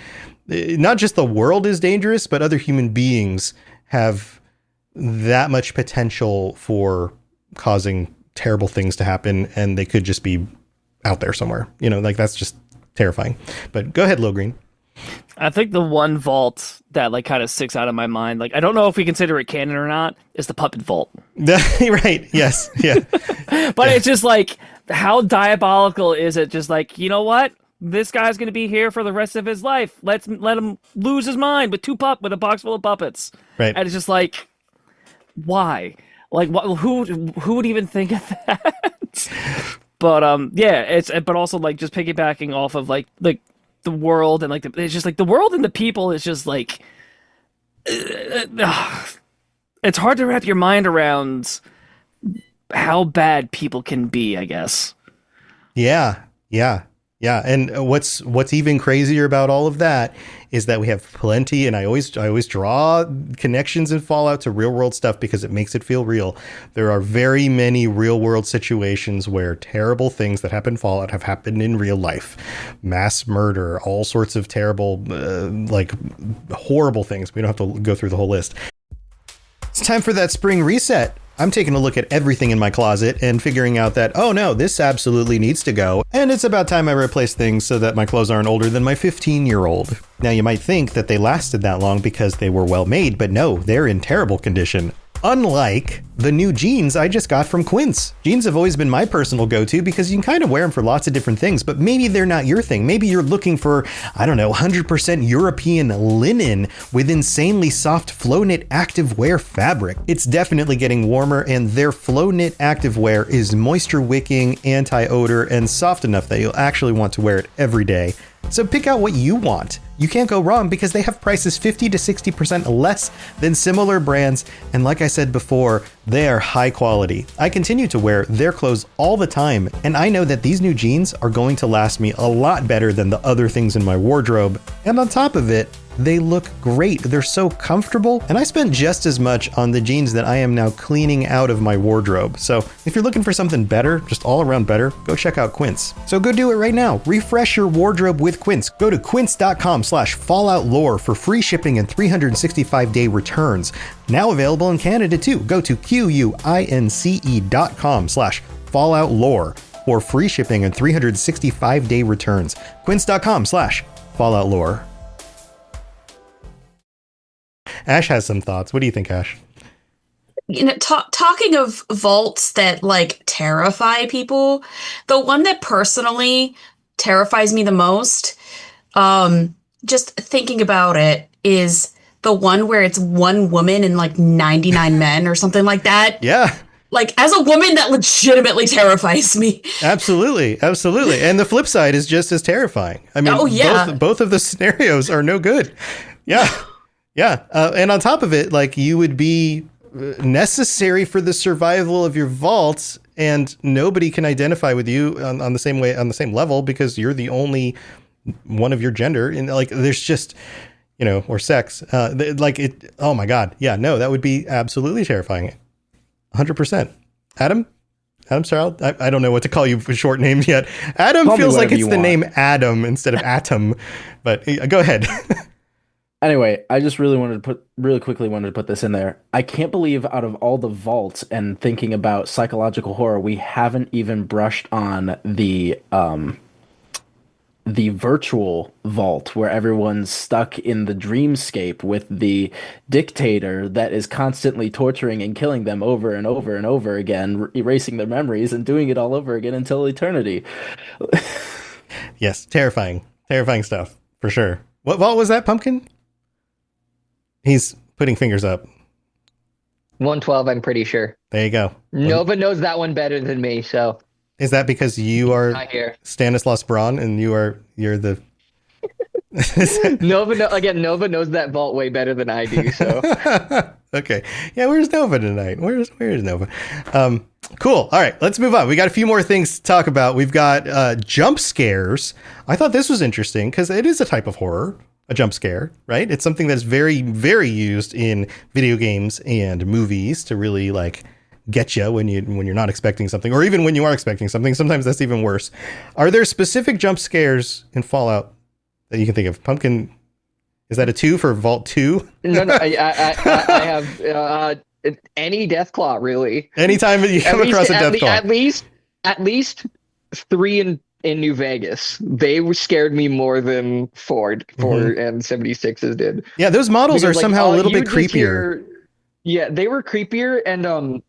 not just the world is dangerous, but other human beings have that much potential for causing terrible things to happen, and they could just be out there somewhere. Like, that's just terrifying. But go ahead, Lil Green. I think the one vault that like kind of sticks out of my mind, like I don't know if we consider it canon or not, is the puppet vault. Right. Yes. Yeah. But it's just like, how diabolical is it? Just like, you know what? This guy's going to be here for the rest of his life. Let him lose his mind with a box full of puppets. Right. And it's just like, why? Like, who would even think of that? But but also like just piggybacking off of like the world, and like it's just like the world and the people is just like it's hard to wrap your mind around how bad people can be, I guess. Yeah. And what's even crazier about all of that is that we have plenty, and I always draw connections in Fallout to real world stuff because it makes it feel real. There are very many real world situations where terrible things that happen in Fallout have happened in real life. Mass murder, all sorts of terrible, horrible things. We don't have to go through the whole list. It's time for that spring reset. I'm taking a look at everything in my closet and figuring out that, oh no, this absolutely needs to go. And it's about time I replace things so that my clothes aren't older than my 15-year-old. Now you might think that they lasted that long because they were well made, but no, they're in terrible condition. Unlike the new jeans I just got from Quince. Jeans have always been my personal go-to because you can kind of wear them for lots of different things, but maybe they're not your thing. Maybe you're looking for, 100% European linen with insanely soft flow knit activewear fabric. It's definitely getting warmer, and their flow knit activewear is moisture wicking, anti-odor, and soft enough that you'll actually want to wear it every day. So pick out what you want. You can't go wrong because they have prices 50 to 60% less than similar brands. And like I said before, they are high quality. I continue to wear their clothes all the time, and I know that these new jeans are going to last me a lot better than the other things in my wardrobe. And on top of it, they look great. They're so comfortable, and I spent just as much on the jeans that I am now cleaning out of my wardrobe. So if you're looking for something better, just all around better, go check out Quince. So go do it right now. Refresh your wardrobe with Quince. Go to quince.com/falloutlore for free shipping and 365-day returns. Now available in Canada too. Go to quince.com/falloutlore for free shipping and 365-day returns. Quince.com/falloutlore. Ash has some thoughts. What do you think, Ash? Talking of vaults that like terrify people, the one that personally terrifies me the most, just thinking about it, is the one where it's one woman and like 99 men or something like that. Yeah. Like, as a woman, that legitimately terrifies me. Absolutely. And the flip side is just as terrifying. I mean, both of the scenarios are no good. Yeah. Yeah. And on top of it, like, you would be necessary for the survival of your vault, and nobody can identify with you on the same level because you're the only one of your gender, and like there's just, or sex, like it. Oh my God, yeah, no, that would be absolutely terrifying. 100%. Adam, sorry, I don't know what to call you for short names yet. Adam feels like it's the name Adam instead of Atom, but go ahead. Anyway, I just really quickly wanted to put this in there. I can't believe out of all the vaults and thinking about psychological horror, we haven't even brushed on the virtual vault where everyone's stuck in the dreamscape with the dictator that is constantly torturing and killing them over and over and over again, erasing their memories and doing it all over again until eternity. Yes, terrifying stuff for sure. What vault was that, Pumpkin? He's putting fingers up. 112, I'm pretty sure. There you go. Nova knows that one better than me, so. Is that because you are Stanislaus Braun and you're the Nova knows that vault way better than I do, so. Okay. Yeah, where's Nova tonight? Where's Nova? Cool. All right, let's move on. We got a few more things to talk about. We've got jump scares. I thought this was interesting because it is a type of horror. A jump scare, right? It's something that's very, very used in video games and movies to really like get you when you're not expecting something, or even when you are expecting something. Sometimes that's even worse. Are there specific jump scares in Fallout that you can think of? Pumpkin, is that a 2 for Vault 2? No, I have any Deathclaw really. Anytime you come across a Deathclaw, at least 3 in New Vegas, they scared me more than 4 and 76s did. Yeah, those models are somehow a little bit creepier. They were creepier, and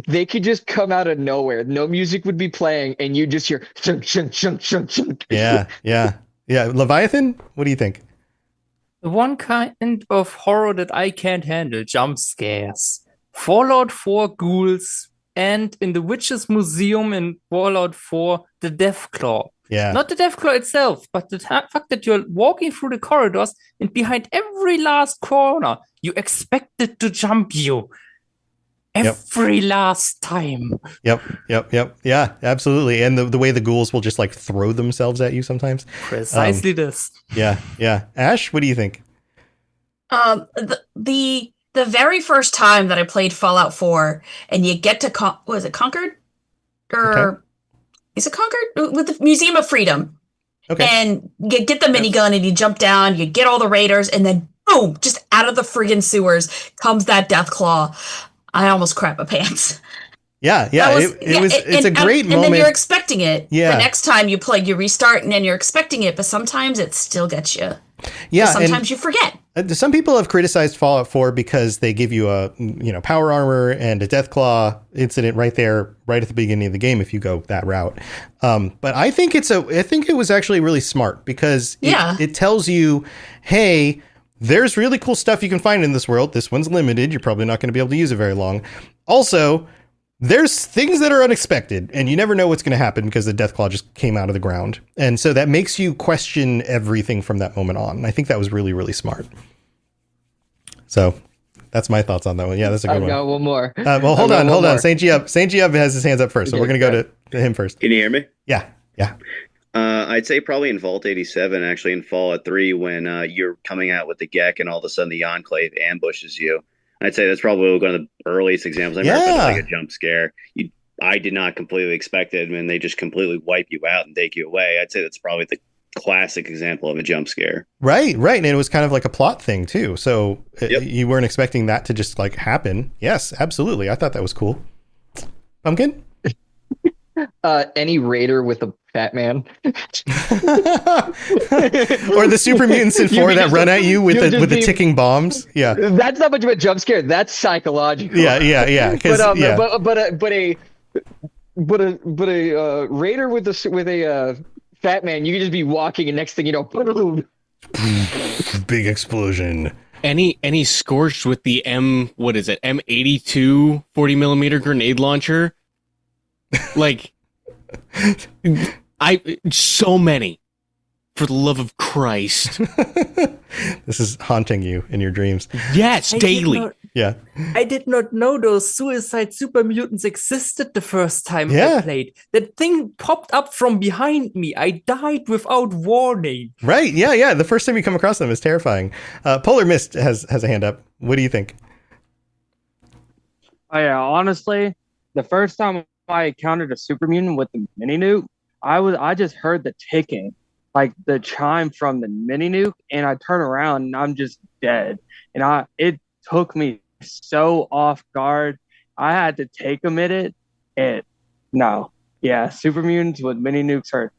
they could just come out of nowhere. No music would be playing, and you just hear shunk, shunk, shunk, shunk, shunk. Yeah. Leviathan, what do you think? The one kind of horror that I can't handle, jump scares. Fallout 4 ghouls, and in the Witches Museum in Fallout 4, the Deathclaw. Yeah. Not the Deathclaw itself, but the fact that you're walking through the corridors and behind every last corner, you expect it to jump you. Every last time. Yep. Yeah, absolutely. And the way the ghouls will just like throw themselves at you sometimes. Precisely this. Yeah. Ash, what do you think? The very first time that I played Fallout 4 and you get to, was it Concord? Is it Concord? With the Museum of Freedom. Okay. And you get the minigun and you jump down, you get all the raiders, and then boom, just out of the friggin' sewers comes that Deathclaw. I almost crap my pants. Yeah. It's a great moment. And then you're expecting it. Yeah. The next time you play, you restart, and then you're expecting it, but sometimes it still gets you. Yeah. Sometimes you forget. Some people have criticized Fallout 4 because they give you a power armor and a Deathclaw incident right there, right at the beginning of the game if you go that route. But I think it was actually really smart because it tells you, hey, there's really cool stuff you can find in this world. This one's limited. You're probably not going to be able to use it very long. Also, there's things that are unexpected, and you never know what's going to happen because the Deathclaw just came out of the ground. And so that makes you question everything from that moment on. And I think that was really, really smart. So that's my thoughts on that one. Yeah, that's a good one. I got one more. Well, hold on. St. Giub has his hands up first, so we're going to go to him first. Can you hear me? Yeah. I'd say probably in Vault 87, actually in Fallout 3, when you're coming out with the Gek and all of a sudden the Enclave ambushes you. I'd say that's probably one of the earliest examples. I remember like a jump scare. I did not completely expect it, and they just completely wipe you out and take you away. I'd say that's probably the classic example of a jump scare. Right. And it was kind of like a plot thing too. So you weren't expecting that to just like happen. Yes, absolutely. I thought that was cool. Pumpkin? Any raider with a fat man. Or the super mutants in 4 that run at you with the ticking bombs. Yeah. That's not much of a jump scare. That's psychological. Yeah. But a raider with a fat man, you can just be walking and next thing you know, big explosion. Any scorched with the M82 40mm grenade launcher? Like, so many, for the love of Christ. This is haunting you in your dreams. Yes, daily. Yeah. I did not know those suicide super mutants existed the first time Yeah. I played. That thing popped up from behind me. I died without warning. Right. Yeah. The first time you come across them is terrifying. Polar Mist has a hand up. What do you think? Oh yeah, honestly, the first time I encountered a super mutant with the mini nuke, I just heard the ticking, like the chime from the mini nuke, and I turn around and I'm just dead. And it took me so off guard. I had to take a minute. Super mutants with mini nukes are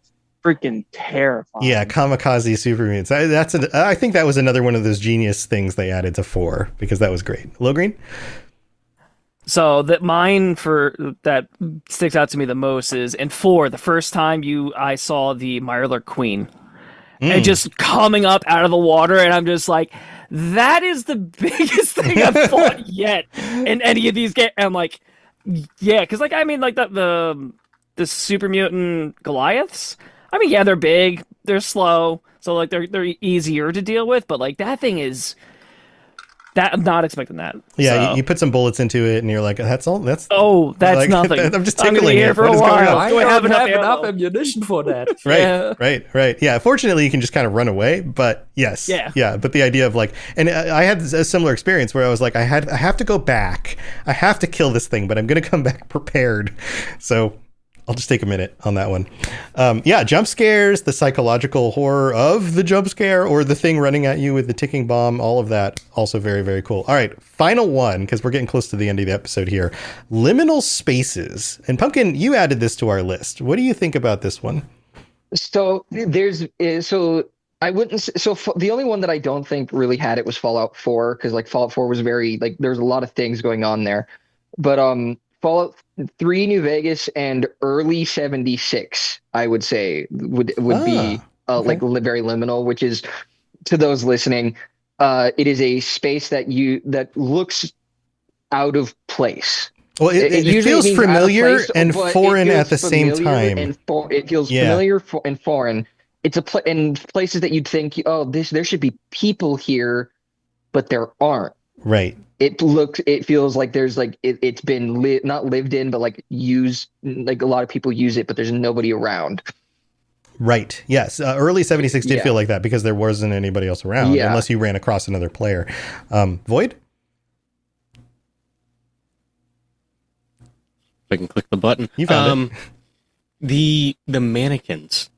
freaking terrifying. Yeah, kamikaze super mutants. I think that was another one of those genius things they added to 4 because that was great. Low Green? So that mine for that sticks out to me the most is in 4, the first time I saw the Mirelurk Queen. And just coming up out of the water, and I'm just like, that is the biggest thing I've fought yet in any of these games. I'm like, yeah, because like I mean, like the super mutant Goliaths. I mean, yeah, they're big, they're slow, so like they're easier to deal with. But like that thing is. That I'm not expecting that. Yeah, so. you put some bullets into it, and you're like, "That's all." That's like, nothing. I'm just I'm tickling here it. for What a is going while. on? I Do I don't have enough enough ammo? ammunition for that. Right. Yeah, fortunately, you can just kind of run away. But yes, yeah. But the idea of like, and I had a similar experience where I was like, I have to go back. I have to kill this thing, but I'm going to come back prepared. So I'll just take a minute on that one. Jump scares, the psychological horror of the jump scare or the thing running at you with the ticking bomb, all of that. Also very, very cool. All right, final one, because we're getting close to the end of the episode here. Liminal Spaces. And Pumpkin, you added this to our list. What do you think about this one? So the only one that I don't think really had it was Fallout 4, because like Fallout 4 was very like there's a lot of things going on there. But Fallout 3 New Vegas and early 76, I would say would be like very liminal, which is, to those listening, it is a space that looks out of place. Well, it feels familiar and foreign at the same time. It feels familiar and foreign. It's in places that you'd think, there should be people here, but there aren't. Right. It feels like there's like it's been not lived in, but like used. Like a lot of people use it, but there's nobody around. Right. Yes. Early 76 did feel like that because there wasn't anybody else around unless you ran across another player. Void? If I can click the button. You found it. The mannequins.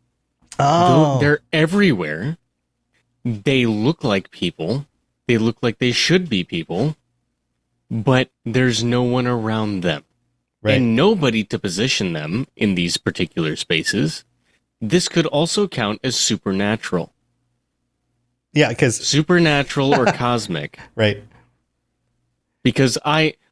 Oh. They're everywhere. They look like people. They look like they should be people. But there's no one around them. Right. And nobody to position them in these particular spaces. This could also count as supernatural. Yeah, because supernatural or cosmic. Right. Because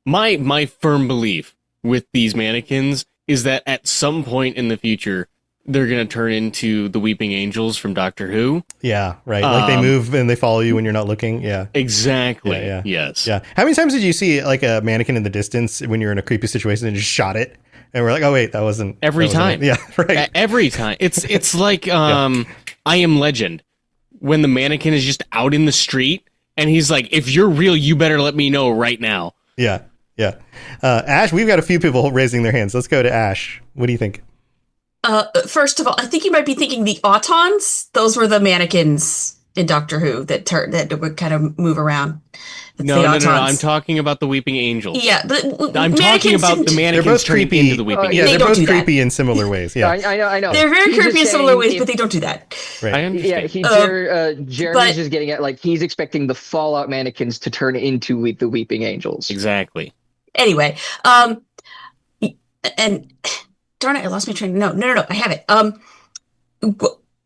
my firm belief with these mannequins is that at some point in the future they're going to turn into the weeping angels from Doctor Who. Yeah, right. Like they move and they follow you when you're not looking. Yeah. Exactly. Yeah. Yes. Yeah. How many times did you see like a mannequin in the distance when you're in a creepy situation and just shot it? And we're like, oh wait, that wasn't every time. Yeah, right. Every time. It's like I Am Legend when the mannequin is just out in the street and he's like, if you're real, you better let me know right now. Yeah. Yeah. Ash, we've got a few people raising their hands. Let's go to Ash. What do you think? First of all, I think you might be thinking the Autons. Those were the mannequins in Doctor Who that would kind of move around. No. I'm talking about the Weeping Angels. Yeah, I'm talking about the mannequins turning into the Weeping Angels. Yeah, they're both creepy in similar ways. Yeah, I know. They're very creepy in similar ways, but they don't do that. Right. I understand. Yeah, Jeremy's just getting at like he's expecting the Fallout mannequins to turn into the Weeping Angels. Exactly. Anyway, and darn it, I lost my train. No, I have it.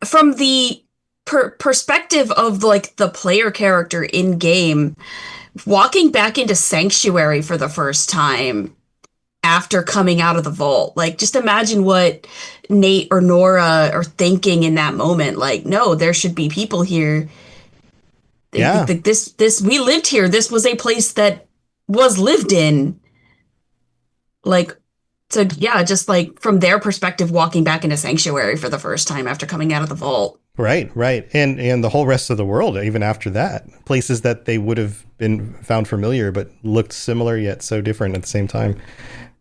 From the perspective of like the player character in game, walking back into Sanctuary for the first time after coming out of the vault, like just imagine what Nate or Nora are thinking in that moment. Like, no, there should be people here. Yeah. This we lived here. This was a place that was lived in. Like, so yeah, just like from their perspective, walking back into Sanctuary for the first time after coming out of the vault. Right, right. And the whole rest of the world, even after that. Places that they would have been found familiar, but looked similar yet so different at the same time.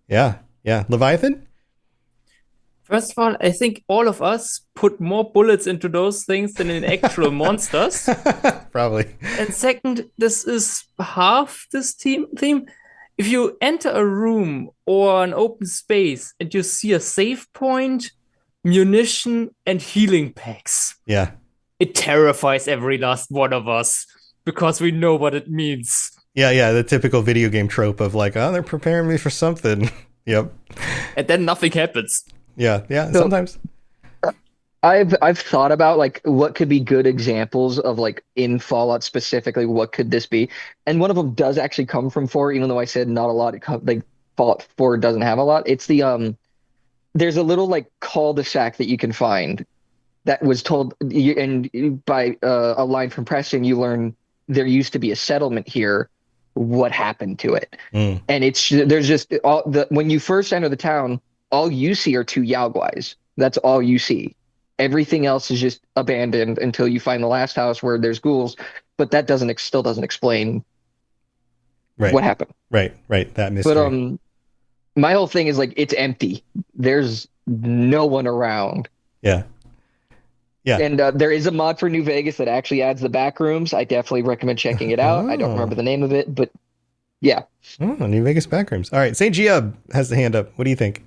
Yeah, yeah. Leviathan? First of all, I think all of us put more bullets into those things than in actual monsters. Probably. And second, this is half this theme. If you enter a room or an open space and you see a save point, munition, and healing packs, Yeah. it terrifies every last one of us because we know what it means. Yeah, yeah. The typical video game trope of like, oh, they're preparing me for something. Yep. And then nothing happens. Yeah, yeah. So- Sometimes. I've thought about like what could be good examples of like in Fallout specifically, what could this be? And one of them does actually come from 4, even though I said not a lot. Like Fallout 4 doesn't have a lot. It's the there's a little like cul-de-sac that you can find that was told and by a line from Preston, you learn there used to be a settlement here. What happened to it? Mm. And there's just when you first enter the town, all you see are 2 Yaoguais. That's all you see. Everything else is just abandoned until you find the last house where there's ghouls, but that still doesn't explain Right. what happened. Right, right. That mystery. But my whole thing is like it's empty. There's no one around. Yeah. Yeah. And there is a mod for New Vegas that actually adds the back rooms. I definitely recommend checking it out. I don't remember the name of it, but yeah. Oh, New Vegas backrooms. All right. St. Giab has the hand up. What do you think?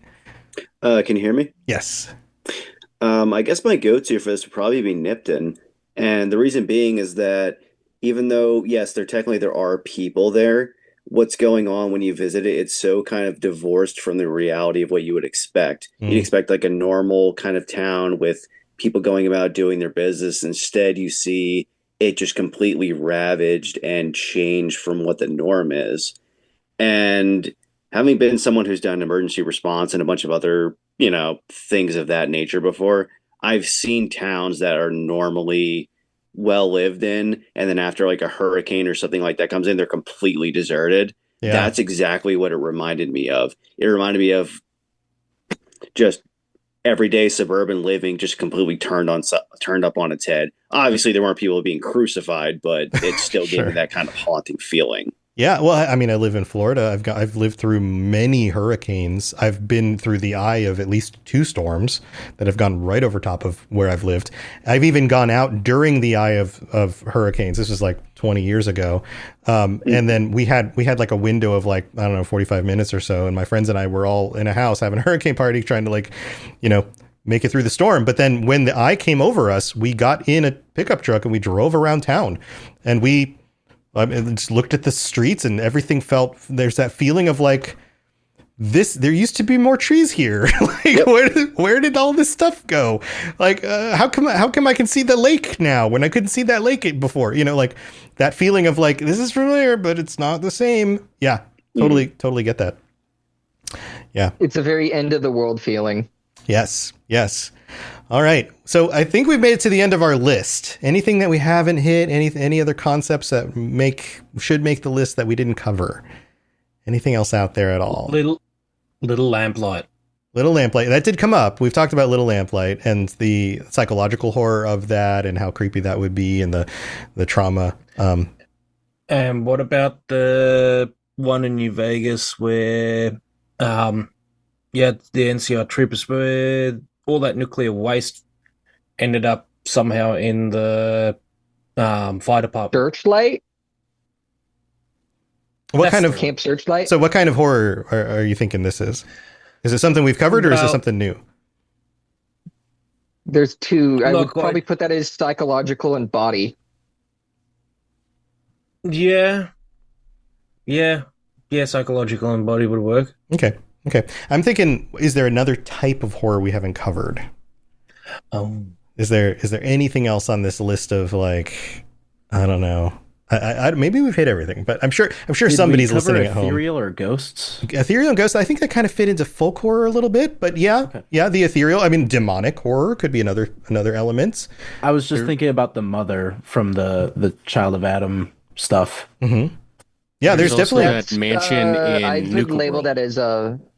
Can you hear me? Yes. I guess my go-to for this would probably be Nipton. And the reason being is that even though, yes, there are people there, what's going on when you visit it, it's so kind of divorced from the reality of what you would expect. You'd expect like a normal kind of town with people going about doing their business. Instead, you see it just completely ravaged and changed from what the norm is. And having been someone who's done emergency response and a bunch of other, things of that nature before, I've seen towns that are normally well lived in, and then after like a hurricane or something like that comes in, they're completely deserted. Yeah. That's exactly what it reminded me of. It reminded me of just everyday suburban living, just completely turned up on its head. Obviously, there weren't people being crucified, but it still gave me that kind of haunting feeling. Yeah, well, I mean, I live in Florida. I've lived through many hurricanes. I've been through the eye of at least 2 storms that have gone right over top of where I've lived. I've even gone out during the eye of hurricanes. This was like 20 years ago. And then we had like a window of like, I don't know, 45 minutes or so. And my friends and I were all in a house having a hurricane party, trying to like, make it through the storm. But then when the eye came over us, we got in a pickup truck and we drove around town, and we just looked at the streets, and everything there's that feeling of like there used to be more trees here. Like, where did all this stuff go? Like, how come I can see the lake now when I couldn't see that lake before? Like that feeling of like, this is familiar, but it's not the same. Yeah, totally get that. Yeah. It's a very end of the world feeling. Yes. Yes. All right. So I think we've made it to the end of our list. Anything that we haven't hit? Any other concepts that should make the list that we didn't cover? Anything else out there at all? Little Lamplight. Little Lamplight. That did come up. We've talked about Little Lamplight and the psychological horror of that and how creepy that would be, and the trauma. And what about the one in New Vegas where, the NCR troopers, where all that nuclear waste ended up somehow in the fire department? Searchlight? What kind of Camp Searchlight? So what kind of horror are you thinking this is? Is it something we've covered, or is it something new? There's 2. I would Look, probably put that as psychological and body. Yeah, psychological and body would work. Okay. I'm thinking, is there another type of horror we haven't covered? Is there anything else on this list of like, I don't know. I maybe we've hit everything, but I'm sure somebody's listening at home. Ethereal or ghosts? Ethereal and ghosts, I think that kind of fit into folk horror a little bit, but yeah, the ethereal. I mean, demonic horror could be another element. I was just thinking about the mother from the Child of Adam stuff. Mm-hmm. Yeah, there's definitely that mansion in I would Nuka label World. that as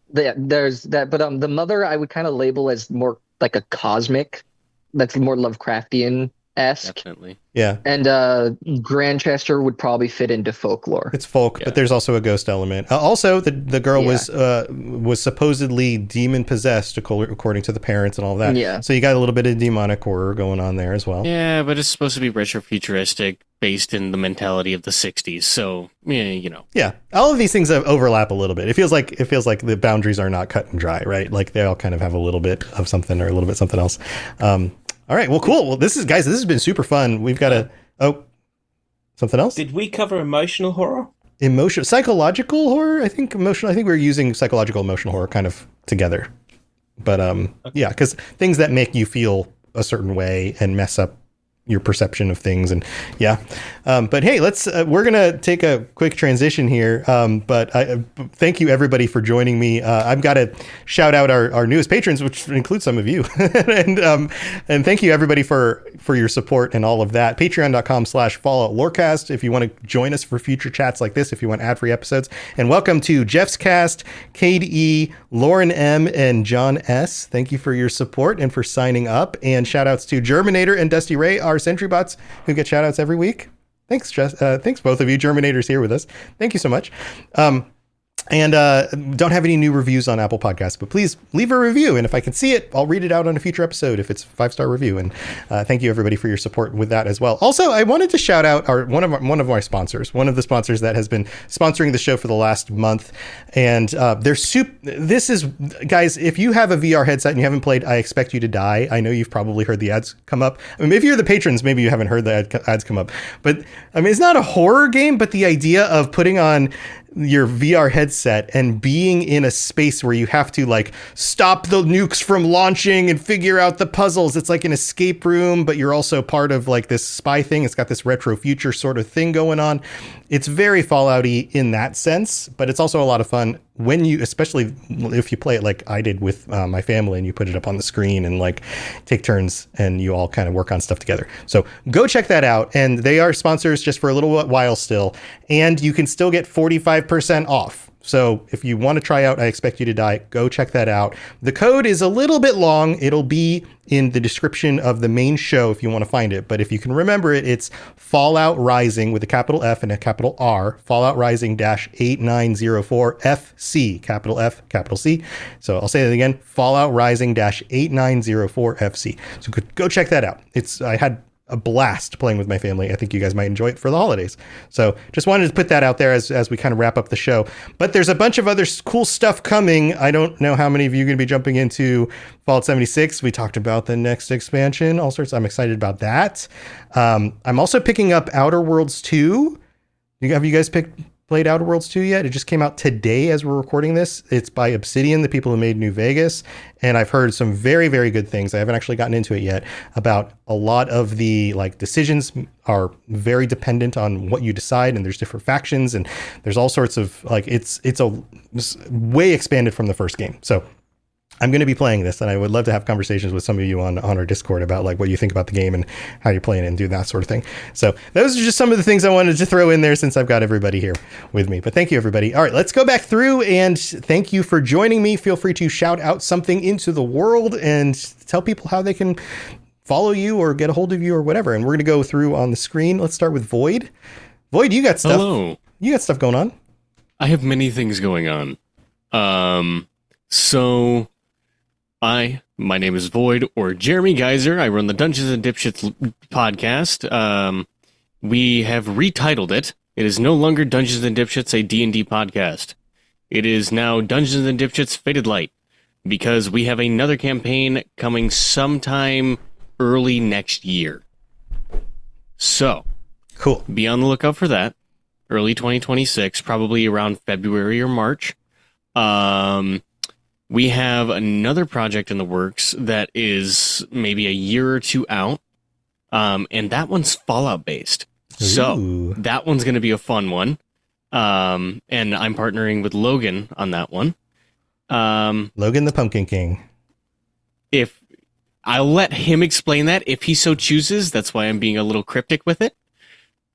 there's that, but the mother I would kind of label as more like a cosmic that's more Lovecraftian esque. Definitely. Yeah. And Grantchester would probably fit into folklore. It's folk, Yeah. but there's also a ghost element. Also, the girl Yeah. was supposedly demon possessed, according to the parents and all that. Yeah. So you got a little bit of demonic horror going on there as well. Yeah, but it's supposed to be retro-futuristic, based in the mentality of the 60s. So, yeah, you know. Yeah, all of these things overlap a little bit. It feels like the boundaries are not cut and dry, right? Like they all kind of have a little bit of something or a little bit something else. All right, well, cool. Well, this has been super fun. We've got something else. Did we cover emotional horror? Psychological horror. I think emotional. I think we're using psychological, emotional horror kind of together. But yeah, because things that make you feel a certain way and mess up your perception of things. And yeah. But hey, we're going to take a quick transition here. But thank you everybody for joining me. I've got to shout out our newest patrons, which includes some of you. and thank you everybody for your support and all of that. Patreon.com/Fallout Lorecast. If you want to join us for future chats like this, if you want ad-free episodes. And welcome to Jeff's Cast, Cade E, Lauren M, and John S. Thank you for your support and for signing up. And shout outs to Germinator and Dusty Ray, our Sentry bots who get shout outs every week. Thanks, thanks both of you. Germinator's here with us. Thank you so much. And don't have any new reviews on Apple Podcasts, but please leave a review. And if I can see it, I'll read it out on a future episode if it's a 5-star review. And thank you everybody for your support with that as well. Also, I wanted to shout out one of my sponsors, one of the sponsors that has been sponsoring the show for the last month. And this is, guys, if you have a VR headset and you haven't played I Expect You to Die, I know you've probably heard the ads come up. I mean, if you're the patrons, maybe you haven't heard the ads come up. But I mean, it's not a horror game, but the idea of putting on your VR headset and being in a space where you have to like stop the nukes from launching and figure out the puzzles. It's like an escape room, but you're also part of like this spy thing. It's got this retro future sort of thing going on. It's very Fallout-y in that sense, but it's also a lot of fun when you, especially if you play it like I did with my family and you put it up on the screen and like take turns and you all kind of work on stuff together. So go check that out. And they are sponsors just for a little while still. And you can still get 45% off. So if you want to try out I Expect You to Die, go check that out. The code is a little bit long. It'll be in the description of the main show if you want to find it. But if you can remember it, it's Fallout Rising with a capital F and a capital R, Fallout Rising -8904 FC, capital F, capital C. So I'll say that again, Fallout Rising -8904 FC. So go check that out. I had a blast playing with my family. I think you guys might enjoy it for the holidays. So just wanted to put that out there as we kind of wrap up the show. But there's a bunch of other cool stuff coming. I don't know how many of you are going to be jumping into Fallout 76. We talked about the next expansion, all sorts. I'm excited about that. I'm also picking up Outer Worlds 2. Have you guys played Outer Worlds 2 yet? It just came out today as we're recording this. It's by Obsidian, the people who made New Vegas. And I've heard some very, very good things. I haven't actually gotten into it yet about a lot of the like decisions are very dependent on what you decide. And there's different factions and there's all sorts of like, it's way expanded from the first game. So I'm going to be playing this, and I would love to have conversations with some of you on our Discord about like what you think about the game and how you're playing it and do that sort of thing. So those are just some of the things I wanted to throw in there since I've got everybody here with me. But thank you, everybody. All right, let's go back through, and thank you for joining me. Feel free to shout out something into the world and tell people how they can follow you or get a hold of you or whatever. And we're going to go through on the screen. Let's start with Void. Void, you got stuff. Hello. You got stuff going on. I have many things going on. So my name is Void, or Jeremy Geyser. I run the Dungeons and Dipshits podcast. We have retitled it. It is no longer Dungeons and Dipshits, a D&D podcast. It is now Dungeons and Dipshits Faded Light, because we have another campaign coming sometime early next year. So, cool. Be on the lookout for that. Early 2026, probably around February or March. We have another project in the works that is maybe a year or two out, and that one's Fallout based. So that one's going to be a fun one, and I'm partnering with Logan on that one. Logan the Pumpkin King. If I'll let him explain that if he so chooses. That's why I'm being a little cryptic with it.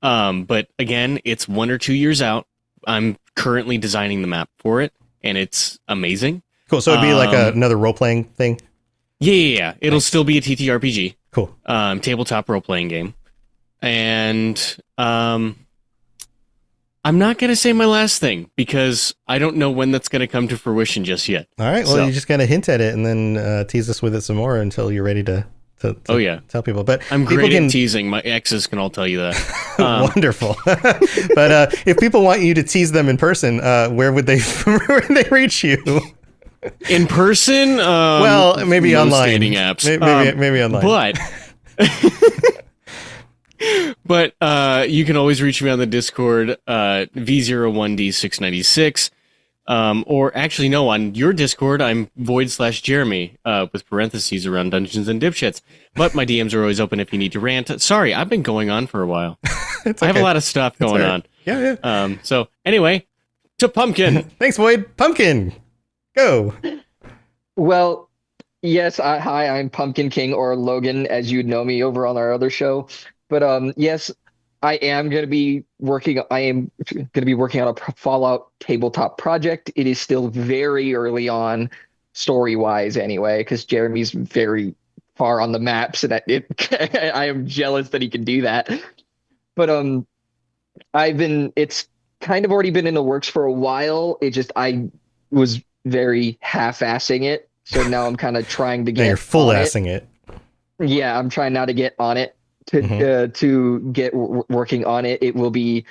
But again, it's 1 or 2 years out. I'm currently designing the map for it, and it's amazing. Cool. So it'd be like another role-playing thing? Yeah. It'll still be a TTRPG. Cool. tabletop role-playing game. And I'm not going to say my last thing because I don't know when that's going to come to fruition just yet. All right. Well, you just got to hint at it and then tease us with it some more until you're ready to tell people. But I'm great at teasing. My exes can all tell you that. Wonderful. But if people want you to tease them in person, where would they reach you? In person? Well, maybe online. Dating apps. Maybe online. But you can always reach me on the Discord, V01D696. Or actually, no, on your Discord, I'm Void/Jeremy, with parentheses around Dungeons and Dipshits. But my DMs are always open if you need to rant. Sorry, I've been going on for a while. I have a lot of stuff going on. Yeah. So anyway, to Pumpkin. Thanks, Void. Pumpkin, go. Well, yes, hi, I'm Pumpkin King, or Logan, as you'd know me over on our other show. But yes, I am going to be working on a Fallout tabletop project. It is still very early on, story-wise anyway, because Jeremy's very far on the map, so that I am jealous that he can do that. But it's kind of already been in the works for a while. I was very half-assing it, so now I'm kind of trying to get. Now you're full-assing it. Yeah, I'm trying now to get on it. To get working on it. It will be.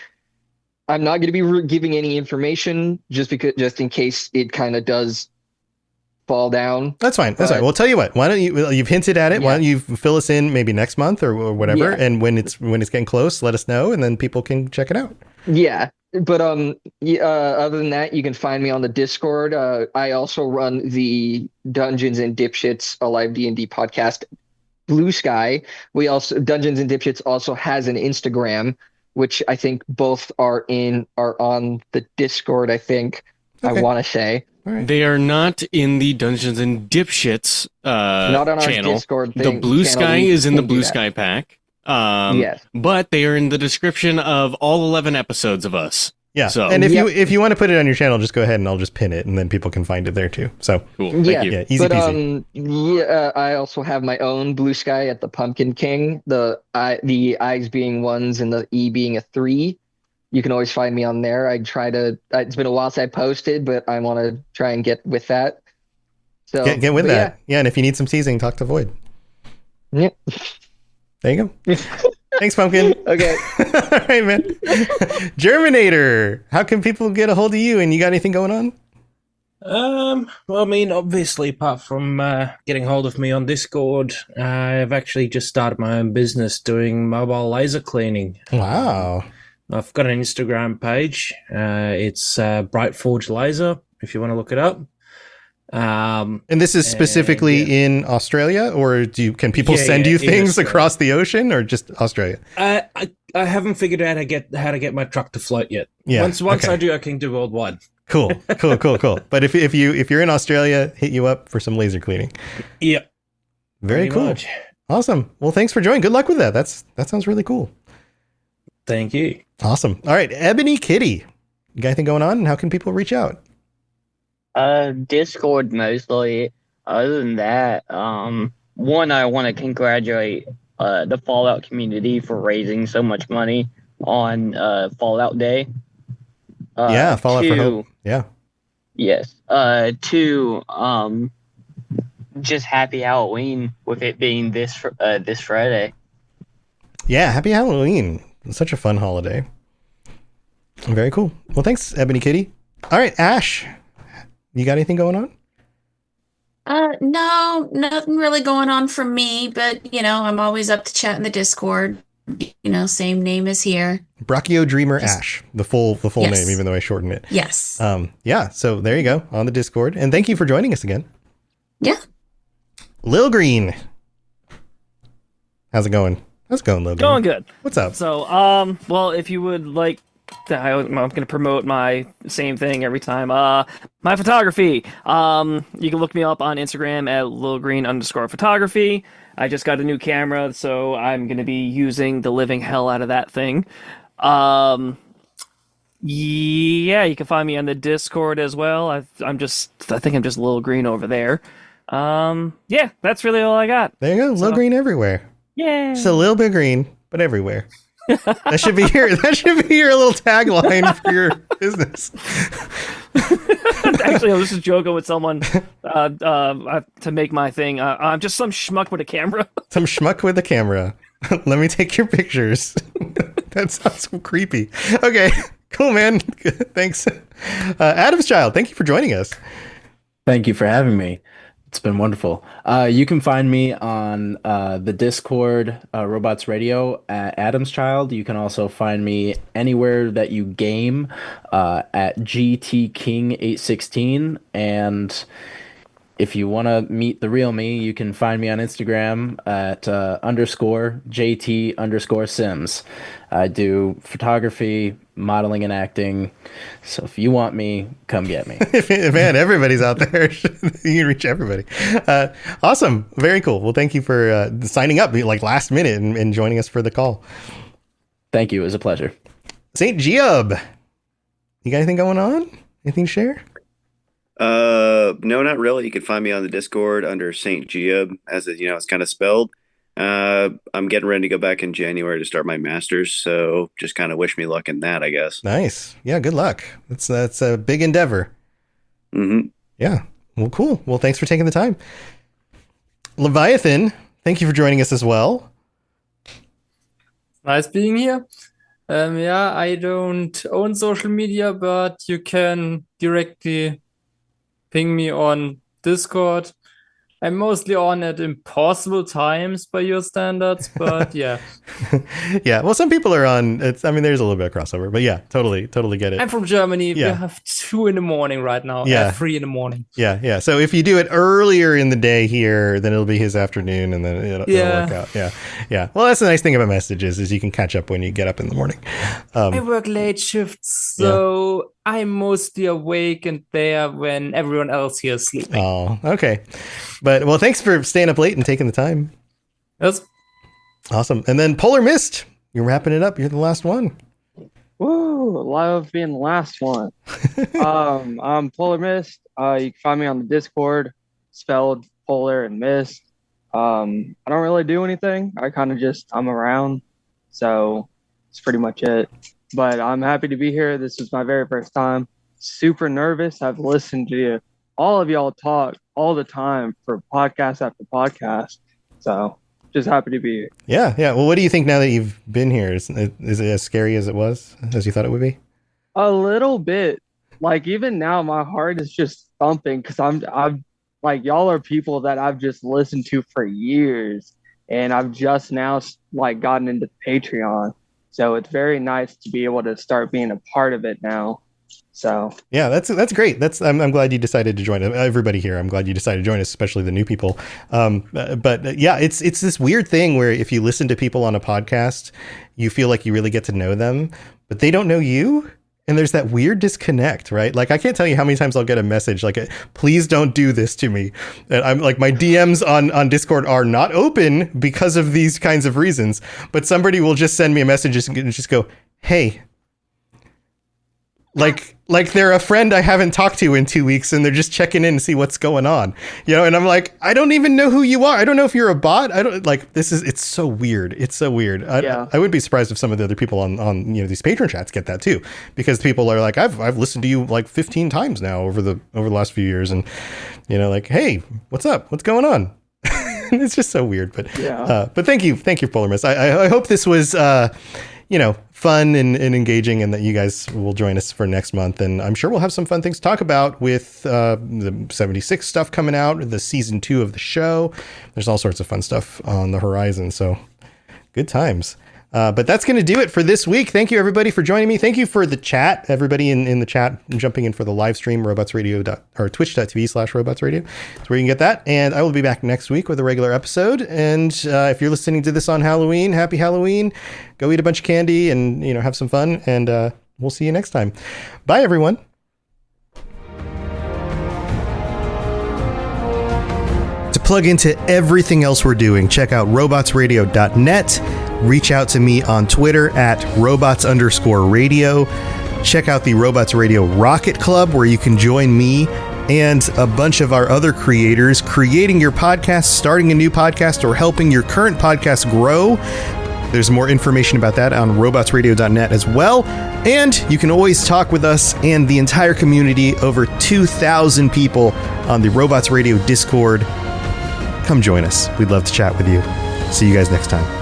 I'm not going to be giving any information just in case it kind of does fall down. That's fine. Fine. Well, tell you what. Why don't you've hinted at it? Yeah. Why don't you fill us in maybe next month or whatever? Yeah. And when it's getting close, let us know, and then people can check it out. Yeah. But other than that, you can find me on the Discord. I also run the Dungeons and Dipshits, a live D&D podcast. Blue Sky. Dungeons and Dipshits also has an Instagram, which I think both are on the Discord. I think. Okay. I want to say right. They are not in the Dungeons and Dipshits not on channel. Our Discord the Blue Sky is in the Blue Sky pack. Yes, but they are in the description of all 11 episodes of us. Yeah. So, and if you want to put it on your channel, just go ahead and I'll just pin it, and then people can find it there too. So cool. Thank you. Yeah, easy peasy. I also have my own Blue Sky at the Pumpkin King. The I's being 1s and the E being a 3. You can always find me on there. It's been a while since I posted, but I want to try and get with that. So get with that. Yeah, and if you need some teasing, talk to Void. Yep. There you go. Thanks, Pumpkin. Okay. All right, man. Germinator, how can people get a hold of you? And you got anything going on? Well, I mean, obviously, apart from getting hold of me on Discord, I've actually just started my own business doing mobile laser cleaning. Wow. I've got an Instagram page. It's Bright Forge Laser, if you want to look it up. And this is specifically in Australia, or can people send you things across the ocean, or just Australia? I haven't figured out how to get my truck to float yet. Yeah. Once I do, I can do worldwide. Cool. But if you're in Australia, hit you up for some laser cleaning. Yep. Very cool. Much. Awesome. Well, thanks for joining. Good luck with that. That sounds really cool. Thank you. Awesome. All right, Ebony Kitty, you got anything going on? And how can people reach out? Discord mostly. Other than that, one, I want to congratulate the Fallout community for raising so much money on Fallout Day. Fallout for Hope. Yeah. Yes. Two, just happy Halloween with it being this Friday. Yeah, happy Halloween. It's such a fun holiday. Very cool. Well, thanks, Ebony Kitty. All right, Ash, you got anything going on? No, nothing really going on for me, but I'm always up to chat in the Discord. Same name as here. Brachio Dreamer Ash, the full name, even though I shortened it. Yes. So there you go on the Discord, and thank you for joining us again. Yeah. Lil Green, how's it going? How's it going, Lil Green? Going good. What's up? So, well, if you would like, I'm going to promote my same thing every time. My photography. You can look me up on Instagram at lilgreen_photography. I just got a new camera, so I'm going to be using the living hell out of that thing. You can find me on the Discord as well. I think I'm just Lil Green over there. That's really all I got. There you go, Lil Green everywhere. Yeah. Just a little bit green, but everywhere. That should be your little tagline for your business. Actually, I was just joking with someone to make my thing. I'm just some schmuck with a camera. Some schmuck with a camera. Let me take your pictures. That sounds so creepy. Okay, cool, man. Thanks. Adam's Child, thank you for joining us. Thank you for having me. It's been wonderful. You can find me on the Discord, Robots Radio at Adam's Child. You can also find me anywhere that you game at GTKing816. And if you want to meet the real me, you can find me on Instagram at _JT_Sims. I do photography, modeling, and acting. So if you want me, come get me. Man, everybody's out there. You can reach everybody. Awesome. Very cool. Well, thank you for signing up like last minute and joining us for the call. Thank you. It was a pleasure. St. Geob, you got anything going on? Anything to share? No, not really. You can find me on the Discord under St. Geob, as it, it's kind of spelled. I'm getting ready to go back in January to start my master's, so just kind of wish me luck in that, I guess. Nice. Yeah, good luck. That's a big endeavor. Mm-hmm. Yeah. Well, cool. Well, thanks for taking the time. Leviathan, thank you for joining us as well. Nice being here. Yeah, I don't own social media, but you can directly ping me on Discord. I'm mostly on at impossible times by your standards, but yeah. Yeah, well, some people are on. There's a little bit of crossover, but yeah, totally get it. I'm from Germany. Yeah. We have 2 a.m. right now. Yeah. 3 a.m. Yeah. So if you do it earlier in the day here, then it'll be his afternoon, and then it'll work out. Yeah. Well, that's the nice thing about messages is you can catch up when you get up in the morning. I work late shifts, so I'm mostly awake and there when everyone else here is sleeping. Oh, okay. But, well, thanks for staying up late and taking the time. Yes. Awesome. And then Polar Mist, you're wrapping it up. You're the last one. Woo! Love being the last one. I'm Polar Mist. You can find me on the Discord, spelled Polar and Mist. I don't really do anything. I'm around. So that's pretty much it. But I'm happy to be here. This is my very first time. Super nervous. I've listened to all of y'all talk all the time for podcast after podcast. So just happy to be here. Yeah. Well, what do you think now that you've been here? Is it as scary as it was, as you thought it would be? A little bit. Like even now, my heart is just thumping because I'm like, y'all are people that I've just listened to for years, and I've just now like gotten into Patreon. So it's very nice to be able to start being a part of it now. So yeah, that's great. I'm glad you decided to join. Everybody here, I'm glad you decided to join us, especially the new people. But yeah, it's this weird thing where if you listen to people on a podcast, you feel like you really get to know them, but they don't know you. And there's that weird disconnect, right? Like, I can't tell you how many times I'll get a message like, please don't do this to me. And I'm like, my DMs on Discord are not open because of these kinds of reasons. But somebody will just send me a message and just go, hey, like they're a friend I haven't talked to in 2 weeks and they're just checking in to see what's going on, and I'm like, I don't even know who you are. I don't know if you're a bot. I don't like, it's so weird. It's so weird. I would be surprised if some of the other people on these Patron chats get that too, because people are like, I've listened to you like 15 times now over the last few years. And, like, hey, what's up? What's going on? It's just so weird, but thank you, Polar Mist. I hope this was, fun and engaging, and that you guys will join us for next month. And I'm sure we'll have some fun things to talk about with the 76 stuff coming out, the season 2 of the show. There's all sorts of fun stuff on the horizon. So good times. But that's going to do it for this week. Thank you, everybody, for joining me. Thank you for the chat, everybody in the chat, jumping in for the live stream, twitch.tv/robotsradio. That's where you can get that. And I will be back next week with a regular episode. And if you're listening to this on Halloween, happy Halloween. Go eat a bunch of candy and, have some fun. And we'll see you next time. Bye, everyone. To plug into everything else we're doing, check out robotsradio.net. Reach out to me on Twitter at robots_radio. Check out the Robots Radio Rocket Club, where you can join me and a bunch of our other creators creating your podcast, starting a new podcast, or helping your current podcast grow. There's more information about that on robotsradio.net as well. And you can always talk with us and the entire community, over 2,000 people on the Robots Radio Discord. Come join us. We'd love to chat with you. See you guys next time.